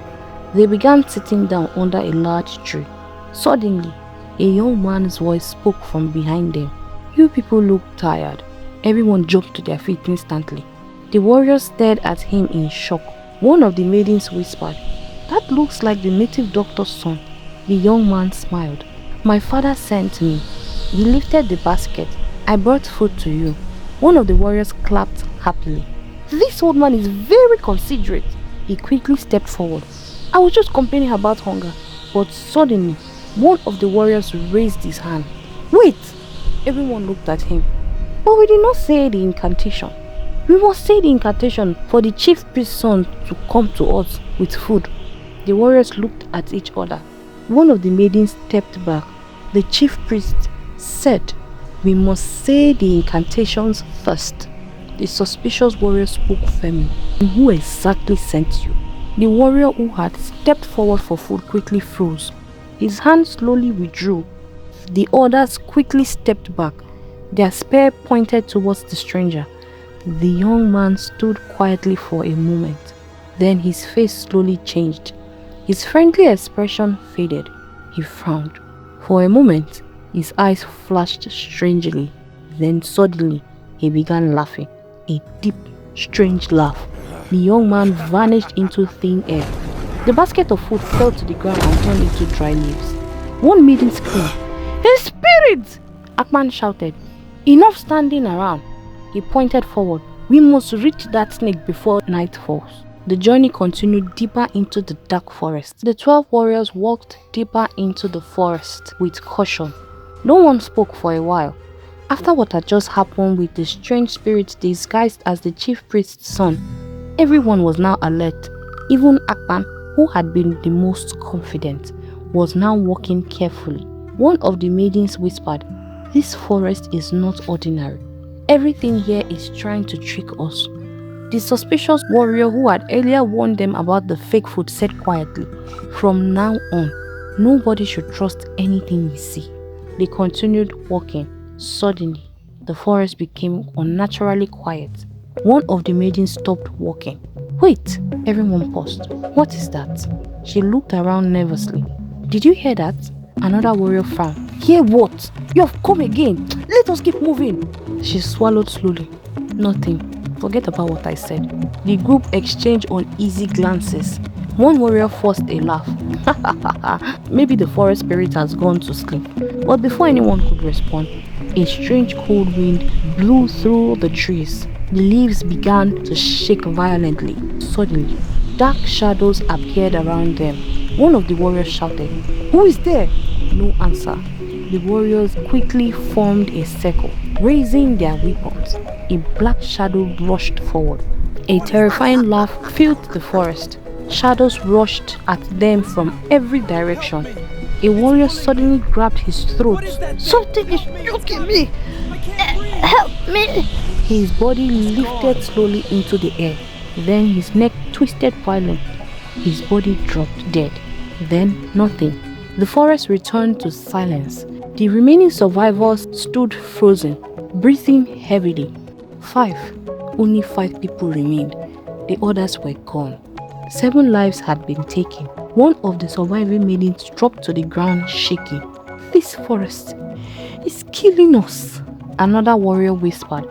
Speaker 4: They began sitting down under a large tree. Suddenly, a young man's voice spoke from behind them. "You people look tired." Everyone jumped to their feet instantly. The warriors stared at him in shock. One of the maidens whispered, "That looks like the native doctor's son." The young man smiled. "My father sent me. He lifted the basket. I brought food to you." One of the warriors clapped happily. "This old man is very considerate." He quickly stepped forward. "I was just complaining about hunger." But suddenly, one of the warriors raised his hand. "Wait!" Everyone looked at him. "But we did not say the incantation." "We must say the incantation for the chief priest's son to come to us with food." The warriors looked at each other. One of the maidens stepped back. The chief priest said, "We must say the incantations first." The suspicious warrior spoke firmly. "Who exactly sent you?" The warrior who had stepped forward for food quickly froze. His hand slowly withdrew. The others quickly stepped back. Their spear pointed towards the stranger. The young man stood quietly for a moment. Then his face slowly changed. His friendly expression faded. He frowned. For a moment, his eyes flashed strangely. Then suddenly, he began laughing. A deep, strange laugh. The young man vanished into thin air. The basket of food fell to the ground and turned into dry leaves. One maiden screamed, "A spirit!" Akpan shouted, "Enough standing around." He pointed forward. "We must reach that snake before night falls." The journey continued deeper into the dark forest. The 12 warriors walked deeper into the forest with caution. No one spoke for a while. After what had just happened with the strange spirit disguised as the chief priest's son, everyone was now alert. Even Akpan, who had been the most confident, was now walking carefully. One of the maidens whispered, "This forest is not ordinary. Everything here is trying to trick us." The suspicious warrior who had earlier warned them about the fake food said quietly, "From now on, nobody should trust anything we see." They continued walking. Suddenly, the forest became unnaturally quiet. One of the maidens stopped walking. "Wait!" Everyone paused. "What is that?" She looked around nervously. "Did you hear that?" Another warrior frowned. "Hear what? You have come again. Let us keep moving." She swallowed slowly. "Nothing. Forget about what I said." The group exchanged uneasy glances. One warrior forced a laugh. Maybe the forest spirit has gone to sleep. But before anyone could respond, a strange cold wind blew through the trees. The leaves began to shake violently. Suddenly, dark shadows appeared around them. One of the warriors shouted, "Who is there?" No answer. The warriors quickly formed a circle, raising their weapons. A black shadow rushed forward. A terrifying laugh filled the forest. Shadows rushed at them from every direction. a warrior suddenly grabbed his throat. Something is choking me! Help me! His body lifted slowly into the air. Then his neck twisted violently. His body dropped dead. Then nothing. The forest returned to silence. The remaining survivors stood frozen, breathing heavily. Only 5 people remained. The others were gone. 7 lives had been taken. One of the surviving maidens dropped to the ground shaking. This forest is killing us. Another warrior whispered.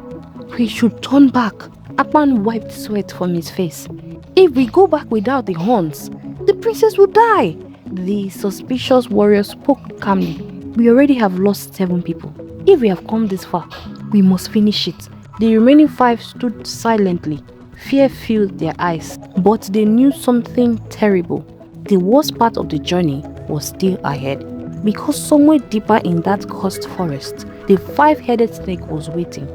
Speaker 4: We should turn back. Akpan wiped sweat from his face. If we go back without the horns, the princess will die. The suspicious warrior spoke calmly. We already have lost 7 people. If we have come this far, we must finish it. The remaining 5 stood silently. Fear filled their eyes, but they knew something terrible. The worst part of the journey was still ahead, because somewhere deeper in that cursed forest, the 5-headed snake was waiting.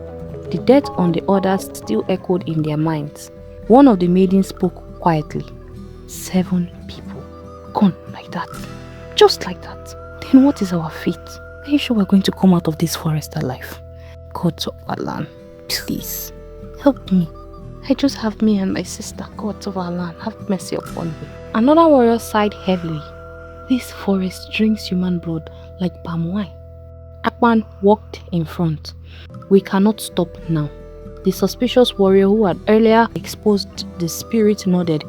Speaker 4: The death on the others still echoed in their minds. One of the maidens spoke quietly. 7 people gone like that, just like that. Then what is our fate? Are you sure we're going to come out of this forest alive? God of Allah, please help me. I just have me and my sister. God of Allah, have mercy upon me. Another warrior sighed heavily. This forest drinks human blood like palm wine. Akpan walked in front. We cannot stop now. The suspicious warrior who had earlier exposed the spirit nodded.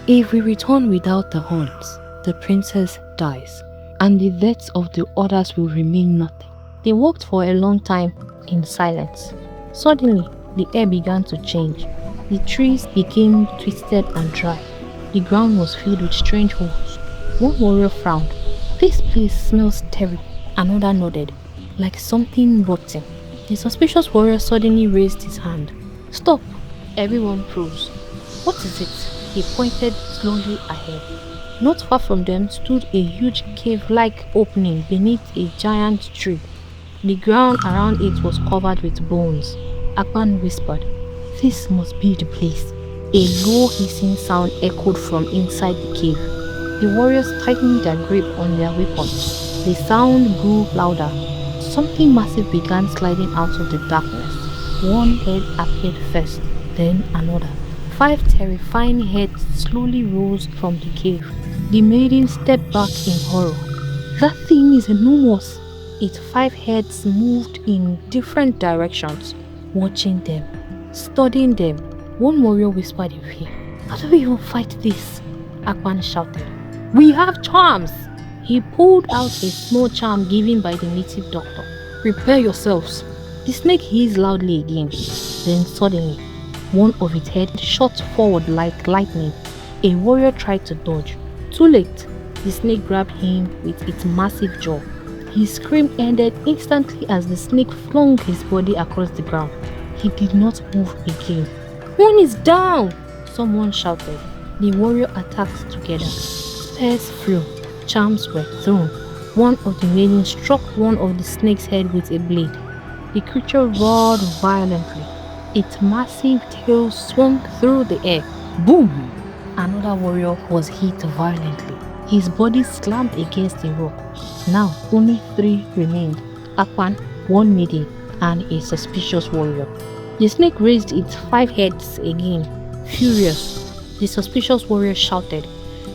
Speaker 4: If we return without the horns, the princess dies, and the deaths of the others will remain nothing. They walked for a long time in silence. Suddenly, the air began to change. The trees became twisted and dry. The ground was filled with strange holes. One warrior frowned. This place smells terrible. Another nodded, like something rotten. The suspicious warrior suddenly raised his hand. Stop! Everyone froze. What is it? He pointed slowly ahead. Not far from them stood a huge cave-like opening beneath a giant tree. The ground around it was covered with bones. Akpan whispered, "This must be the place." A low hissing sound echoed from inside the cave. The warriors tightened their grip on their weapons. The sound grew louder. Something massive began sliding out of the darkness. One head appeared first, then another. 5 terrifying heads slowly rose from the cave. The maiden stepped back in horror. That thing is enormous. Its 5 heads moved in different directions, watching them, studying them. One warrior whispered in fear. How do we even fight this? Akpan shouted. We have charms! He pulled out a small charm given by the native doctor. Prepare yourselves. The snake hissed loudly again. Then suddenly, one of its heads shot forward like lightning. A warrior tried to dodge. Too late, the snake grabbed him with its massive jaw. His scream ended instantly as the snake flung his body across the ground. He did not move again. One is down! Someone shouted. The warrior attacked together. Spears flew. Charms were thrown. One of the maidens struck one of the snake's head with a blade. The creature roared violently. Its massive tail swung through the air. Boom! Another warrior was hit violently. His body slammed against a rock. Now only 3 remained. Akpan, 1 maiden, and a suspicious warrior. The snake raised its 5 heads again. Furious, the suspicious warrior shouted,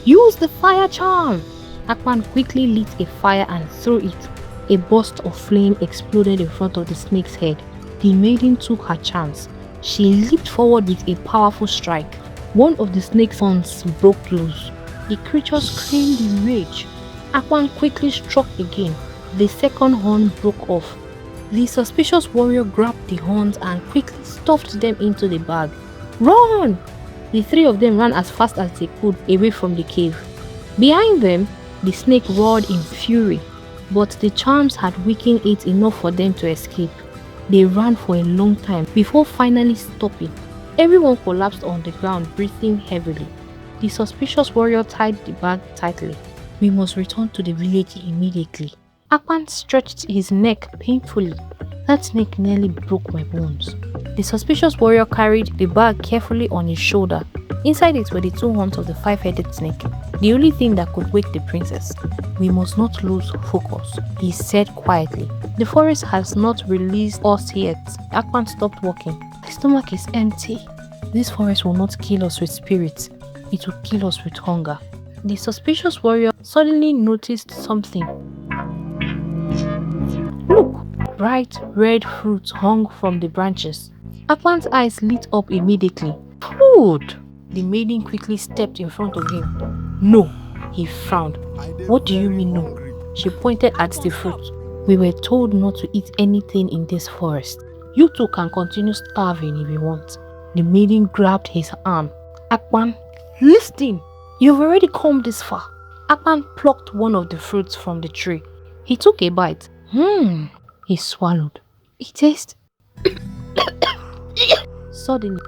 Speaker 4: "Use the fire charm!" Akpan quickly lit a fire and threw it. A burst of flame exploded in front of the snake's head. The maiden took her chance. She leaped forward with a powerful strike. One of the snake's horns broke loose. The creature screamed in rage. Akpan quickly struck again. The second horn broke off. The suspicious warrior grabbed the horns and quickly stuffed them into the bag. Run! The 3 of them ran as fast as they could away from the cave. Behind them, the snake roared in fury, but the charms had weakened it enough for them to escape. They ran for a long time before finally stopping. Everyone collapsed on the ground, breathing heavily. The suspicious warrior tied the bag tightly. We must return to the village immediately. Akpan stretched his neck painfully. That snake nearly broke my bones. The suspicious warrior carried the bag carefully on his shoulder. Inside it were the 2 horns of the 5-headed snake. the only thing that could wake the princess. "We must not lose focus," he said quietly. "The forest has not released us yet." Akpan stopped walking. "My stomach is empty." "This forest will not kill us with spirits. It will kill us with hunger." The suspicious warrior suddenly noticed something. Look! Bright red fruits hung from the branches. Akpan's eyes lit up immediately. "Food!" The maiden quickly stepped in front of him. "No," he frowned. "What do you mean no?" She pointed at the fruit. "We were told not to eat anything in this forest. You two can continue starving if you want." The maiden grabbed his arm. "Akpan, listen! You've already come this far." Akpan plucked one of the fruits from the tree. He took a bite. He swallowed. "It tastes..." Suddenly,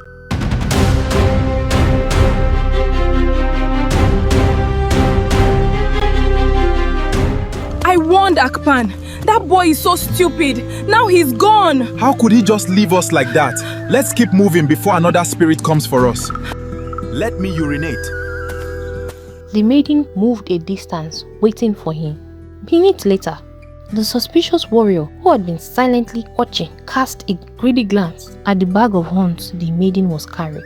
Speaker 1: I warned Akpan. That boy is so stupid. Now he's gone.
Speaker 7: How could he just leave us like that? Let's keep moving before another spirit comes for us. Let me urinate.
Speaker 4: the maiden moved a distance, waiting for him. Minutes later, the suspicious warrior, who had been silently watching, cast a greedy glance at the bag of horns the maiden was carrying.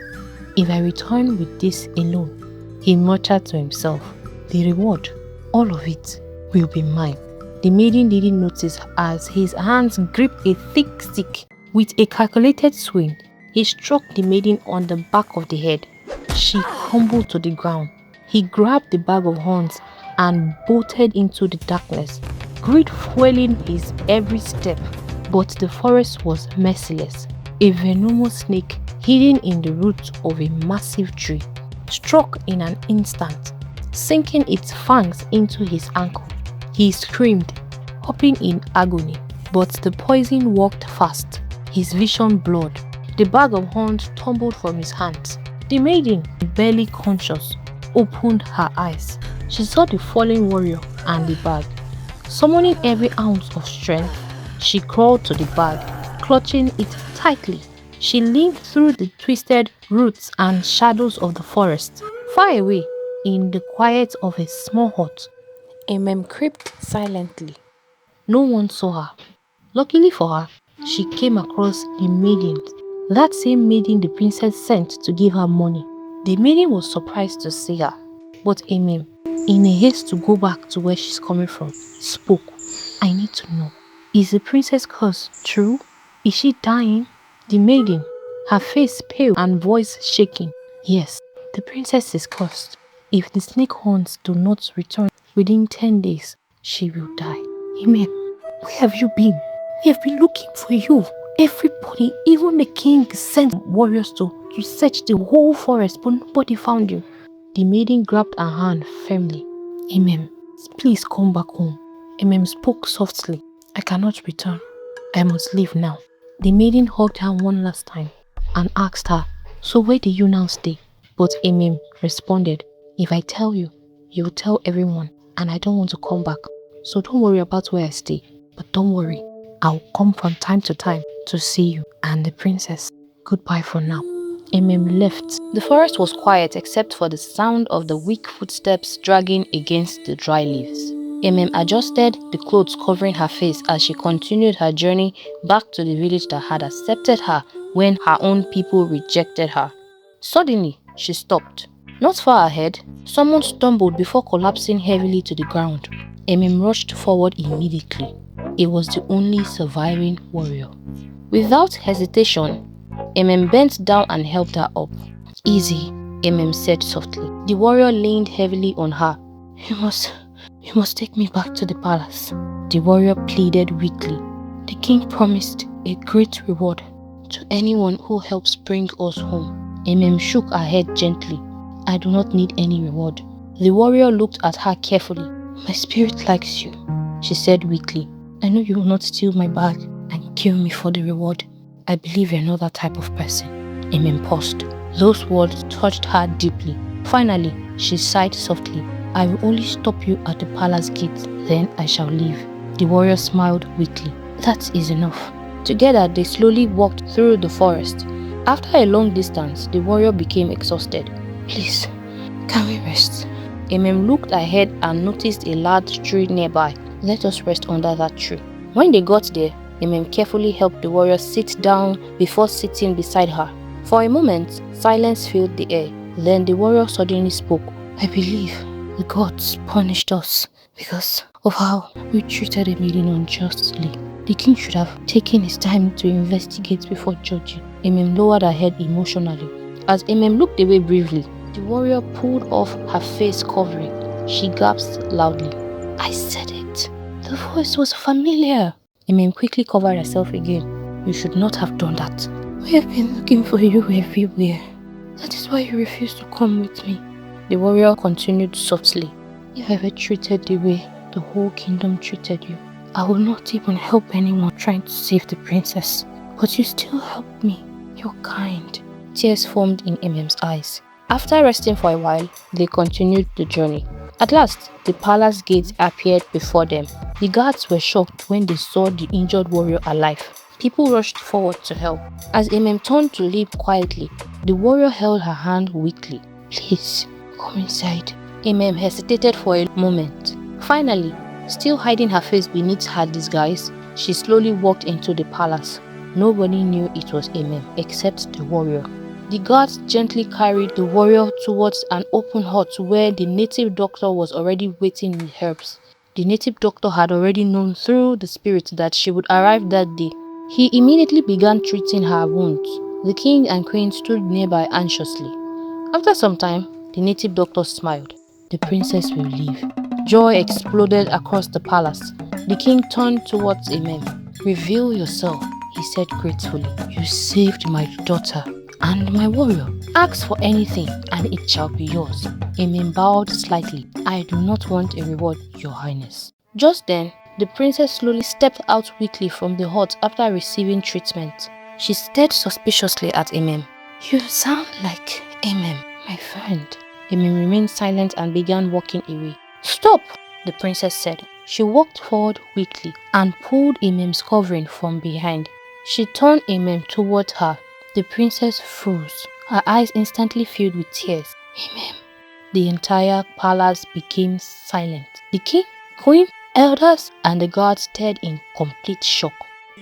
Speaker 4: "If I return with this alone," he muttered to himself, "the reward, all of it, will be mine." The maiden didn't notice as his hands gripped a thick stick. With a calculated swing, he struck the maiden on the back of the head. She crumbled to the ground. He grabbed the bag of horns and bolted into the darkness, greed fueling his every step. But the forest was merciless. A venomous snake hidden in the roots of a massive tree struck in an instant, sinking its fangs into his ankle. He screamed, hopping in agony, but the poison worked fast. His vision blurred. The bag of horns tumbled from his hands. The maiden, barely conscious, opened her eyes. She saw the fallen warrior and the bag. Summoning every ounce of strength, she crawled to the bag, clutching it tightly. She leaned through the twisted roots and shadows of the forest. Far away, in the quiet of a small hut, Emem crept silently. No one saw her. Luckily for her, she came across the maiden, that same maiden the princess sent to give her money. The maiden was surprised to see her, but Emem, in a haste to go back to where she's coming from, spoke. "I need to know, is the princess curse true? Is she dying?" The maiden, her face pale and voice shaking. "Yes, the princess is cursed. If the snake horns do not return within 10 days, she will die." "Emem, where have you been? We have been looking for you. Everybody, even the king, sent warriors to search the whole forest, but nobody found you." The maiden grabbed her hand firmly. "Emem, please come back home." Emem spoke softly. "I cannot return. I must leave now." The maiden hugged her one last time and asked her, "So where do you now stay?" But Emem responded, "If I tell you, you'll tell everyone, and I don't want to come back. So don't worry about where I stay. But don't worry, I'll come from time to time to see you and the princess. Goodbye for now." Emem left. The forest was quiet except for the sound of the weak footsteps dragging against the dry leaves. Emem adjusted the clothes covering her face as she continued her journey back to the village that had accepted her when her own people rejected her. Suddenly, she stopped. Not far ahead, someone stumbled before collapsing heavily to the ground. Emem rushed forward immediately. It was the only surviving warrior. Without hesitation, Emem bent down and helped her up. "Easy," Emem said softly. The warrior leaned heavily on her. You must take me back to the palace." The warrior pleaded weakly. "The king promised a great reward to anyone who helps bring us home." Emem shook her head gently. "I do not need any reward." The warrior looked at her carefully. "My spirit likes you," she said weakly. "I know you will not steal my bag and kill me for the reward. I believe you're not that type of person." Emem paused. Those words touched her deeply. Finally, she sighed softly. "I will only stop you at the palace gate, then I shall leave." The warrior smiled weakly. "That is enough." Together, they slowly walked through the forest. After a long distance, the warrior became exhausted. "Please, can we rest?" Emem looked ahead and noticed a large tree nearby. Let us rest under that tree. When they got there, Emem carefully helped the warrior sit down before sitting beside her. For a moment, silence filled the air. Then the warrior suddenly spoke. I believe the gods punished us because of how we treated a maiden unjustly. The king should have taken his time to investigate before judging. Emem lowered her head emotionally. As Emem looked away briefly, the warrior pulled off her face covering. She gasped loudly. I said it. The voice was familiar. Emem quickly covered herself again. You should not have done that. We have been looking for you everywhere. That is why you refused to come with me. The warrior continued softly. If I were treated the way the whole kingdom treated you, I would not even help anyone trying to save the princess. But you still helped me. You're kind. Tears formed in Emem's eyes. After resting for a while, they continued the journey. At last, the palace gates appeared before them. The guards were shocked when they saw the injured warrior alive. People rushed forward to help. As Emem turned to leave quietly, the warrior held her hand weakly. Please, come inside. Emem hesitated for a moment. Finally, still hiding her face beneath her disguise, she slowly walked into the palace. Nobody knew it was Emem except the warrior. The guards gently carried the warrior towards an open hut where the native doctor was already waiting with herbs. The native doctor had already known through the spirit that she would arrive that day. He immediately began treating her wounds. The king and queen stood nearby anxiously. After some time, the native doctor smiled. The princess will leave. Joy exploded across the palace. The king turned towards Emem. Reveal yourself, he said gratefully. You saved my daughter and my warrior. Ask for anything and it shall be yours. Emem bowed slightly. I do not want a reward, your highness. Just then, the princess slowly stepped out weakly from the hut after receiving treatment. She stared suspiciously at Emem. You sound like Emem, my friend. Emem remained silent and began walking away. Stop, the princess said. She walked forward weakly and pulled Emem's covering from behind. She turned Emem toward her. The princess froze. Her eyes instantly filled with tears. Emem. The entire palace became silent. The king, queen, elders, and the guards stared in complete shock.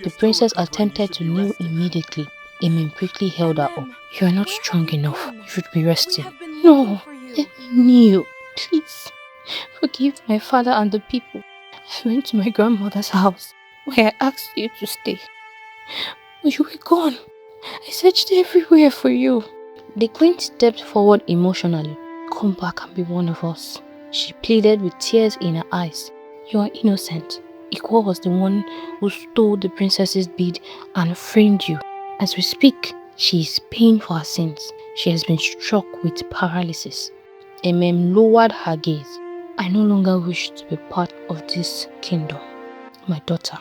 Speaker 4: The princess attempted to kneel immediately. Emem quickly held her up. You are not strong enough. You should be resting. No, let me kneel. Please. Forgive my father and the people. I went to my grandmother's house where I asked you to stay. But you were gone. I searched everywhere for you. The queen stepped forward emotionally. Come back and be one of us. She pleaded with tears in her eyes. You are innocent. Iwod was the one who stole the princess's bead and framed you. As we speak, she is paying for her sins. She has been struck with paralysis. Emem lowered her gaze. I no longer wish to be part of this kingdom. My daughter,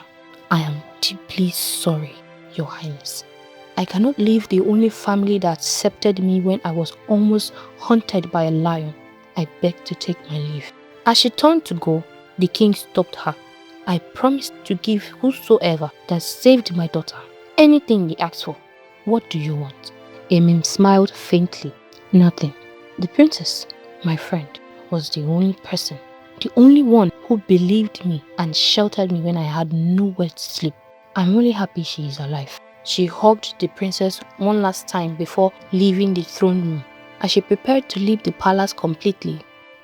Speaker 4: I am deeply sorry, your highness. I cannot leave the only family that accepted me when I was almost hunted by a lion. I beg to take my leave. As she turned to go, the king stopped her. I promised to give whosoever that saved my daughter anything he asked for. What do you want? Emem smiled faintly. Nothing. The princess, my friend, was the only person, the only one who believed me and sheltered me when I had nowhere to sleep. I'm really happy she is alive. She hugged the princess one last time before leaving the throne room. As she prepared to leave the palace completely,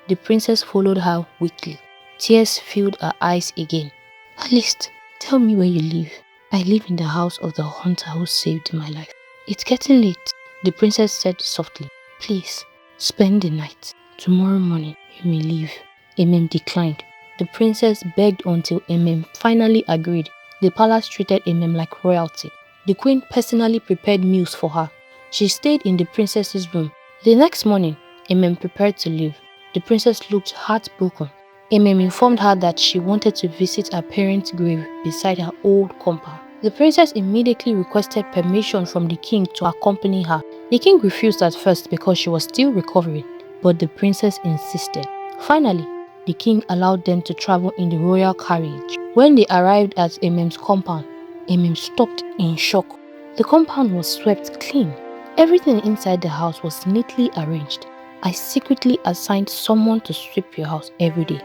Speaker 4: the princess followed her weakly. Tears filled her eyes again. At least, tell me where you live. I live in the house of the hunter who saved my life. It's getting late, the princess said softly. Please, spend the night. Tomorrow morning, you may leave. Emem declined. The princess begged until Emem finally agreed. The palace treated Emem like royalty. The queen personally prepared meals for her. She stayed in the princess's room. The next morning, Emem prepared to leave. The princess looked heartbroken. Emem informed her that she wanted to visit her parents' grave beside her old compound. The princess immediately requested permission from the king to accompany her. The king refused at first because she was still recovering, but the princess insisted. Finally, the king allowed them to travel in the royal carriage. When they arrived at Emem's compound, Emem stopped in shock. The compound was swept clean. Everything inside the house was neatly arranged. I secretly assigned someone to sweep your house every day.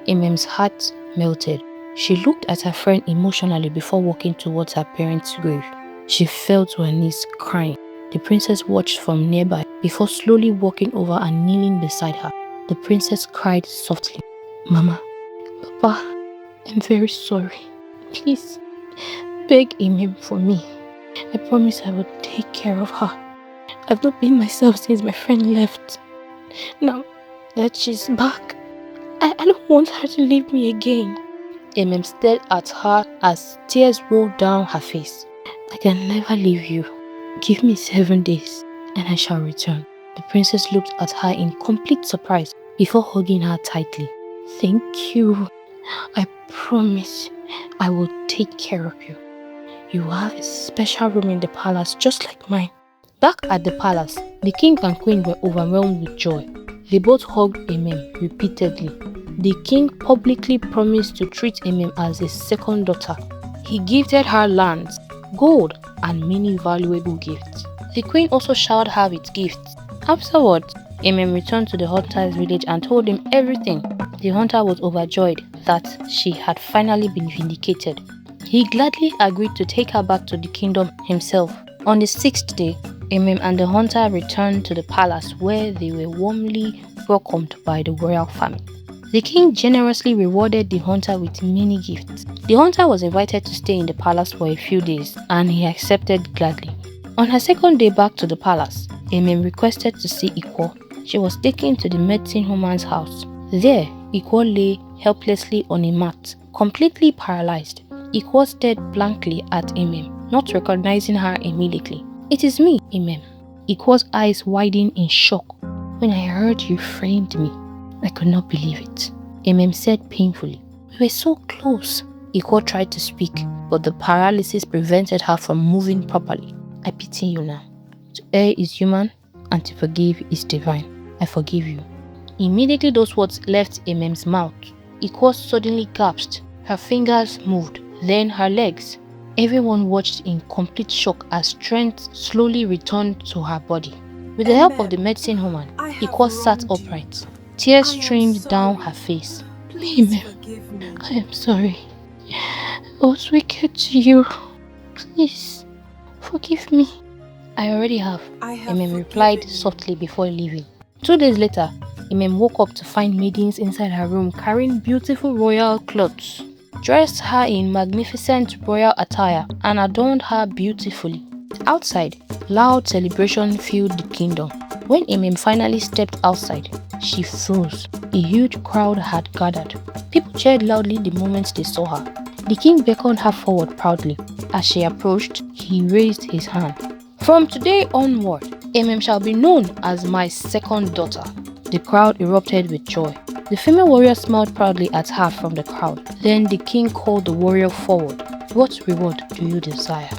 Speaker 4: Emem's heart melted. She looked at her friend emotionally before walking towards her parents' grave. She fell to her knees crying. The princess watched from nearby before slowly walking over and kneeling beside her. The princess cried softly. Mama, Papa, I'm very sorry. Please, beg Emem for me. I promise I will take care of her. I've not been myself since my friend left. Now that she's back, I don't want her to leave me again. Emem stared at her as tears rolled down her face. I can never leave you. Give me 7 days and I shall return. The princess looked at her in complete surprise before hugging her tightly. Thank you. I promise I will take care of you. You have a special room in the palace just like mine. Back at the palace, the king and queen were overwhelmed with joy. They both hugged Emem repeatedly. The king publicly promised to treat Emem as his second daughter. He gifted her lands, gold, and many valuable gifts. The queen also showered her with gifts. Afterwards, Emem returned to the hunter's village and told him everything. The hunter was overjoyed that she had finally been vindicated. He gladly agreed to take her back to the kingdom himself. On the 6th day, Emem and the hunter returned to the palace where they were warmly welcomed by the royal family. The king generously rewarded the hunter with many gifts. The hunter was invited to stay in the palace for a few days and he accepted gladly. On her second day back to the palace, Emem requested to see Iwod. She was taken to the medicine woman's house. There, Iwod lay helplessly on a mat, completely paralyzed. Iwod stared blankly at Emem, not recognizing her immediately. It is me, Emem. Iwod's eyes widened in shock. When I heard you framed me, I could not believe it. Emem said painfully. We were so close. Iwod tried to speak, but the paralysis prevented her from moving properly. I pity you now. To err is human, and to forgive is divine. I forgive you. Immediately those words left Emem's mouth. Iwod suddenly gasped. Her fingers moved, then her legs. Everyone watched in complete shock as strength slowly returned to her body. With the help of the medicine woman, Iwod sat upright. Tears streamed down her face. Emem, I am sorry. I was wicked to you. Please, forgive me. I already have, Emem replied softly before leaving. 2 days later, Emem woke up to find maidens inside her room carrying beautiful royal clothes, dressed her in magnificent royal attire and adorned her beautifully. Outside, loud celebration filled the kingdom. When Emem finally stepped outside, she froze. A huge crowd had gathered. People cheered loudly the moment they saw her. The king beckoned her forward proudly. As she approached, he raised his hand. From today onward, Emem shall be known as my second daughter. The crowd erupted with joy. The female warrior smiled proudly at her from the crowd. Then the king called the warrior forward. What reward do you desire?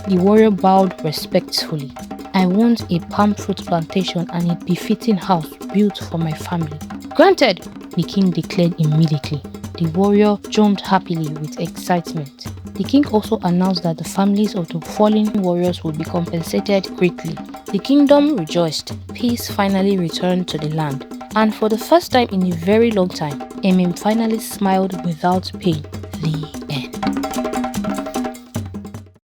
Speaker 4: The warrior bowed respectfully. I want a palm fruit plantation and a befitting house built for my family. Granted, the king declared immediately. The warrior jumped happily with excitement. The king also announced that the families of the fallen warriors would be compensated greatly. The kingdom rejoiced. Peace finally returned to the land. And for the first time in a very long time, Emem finally smiled without pain. The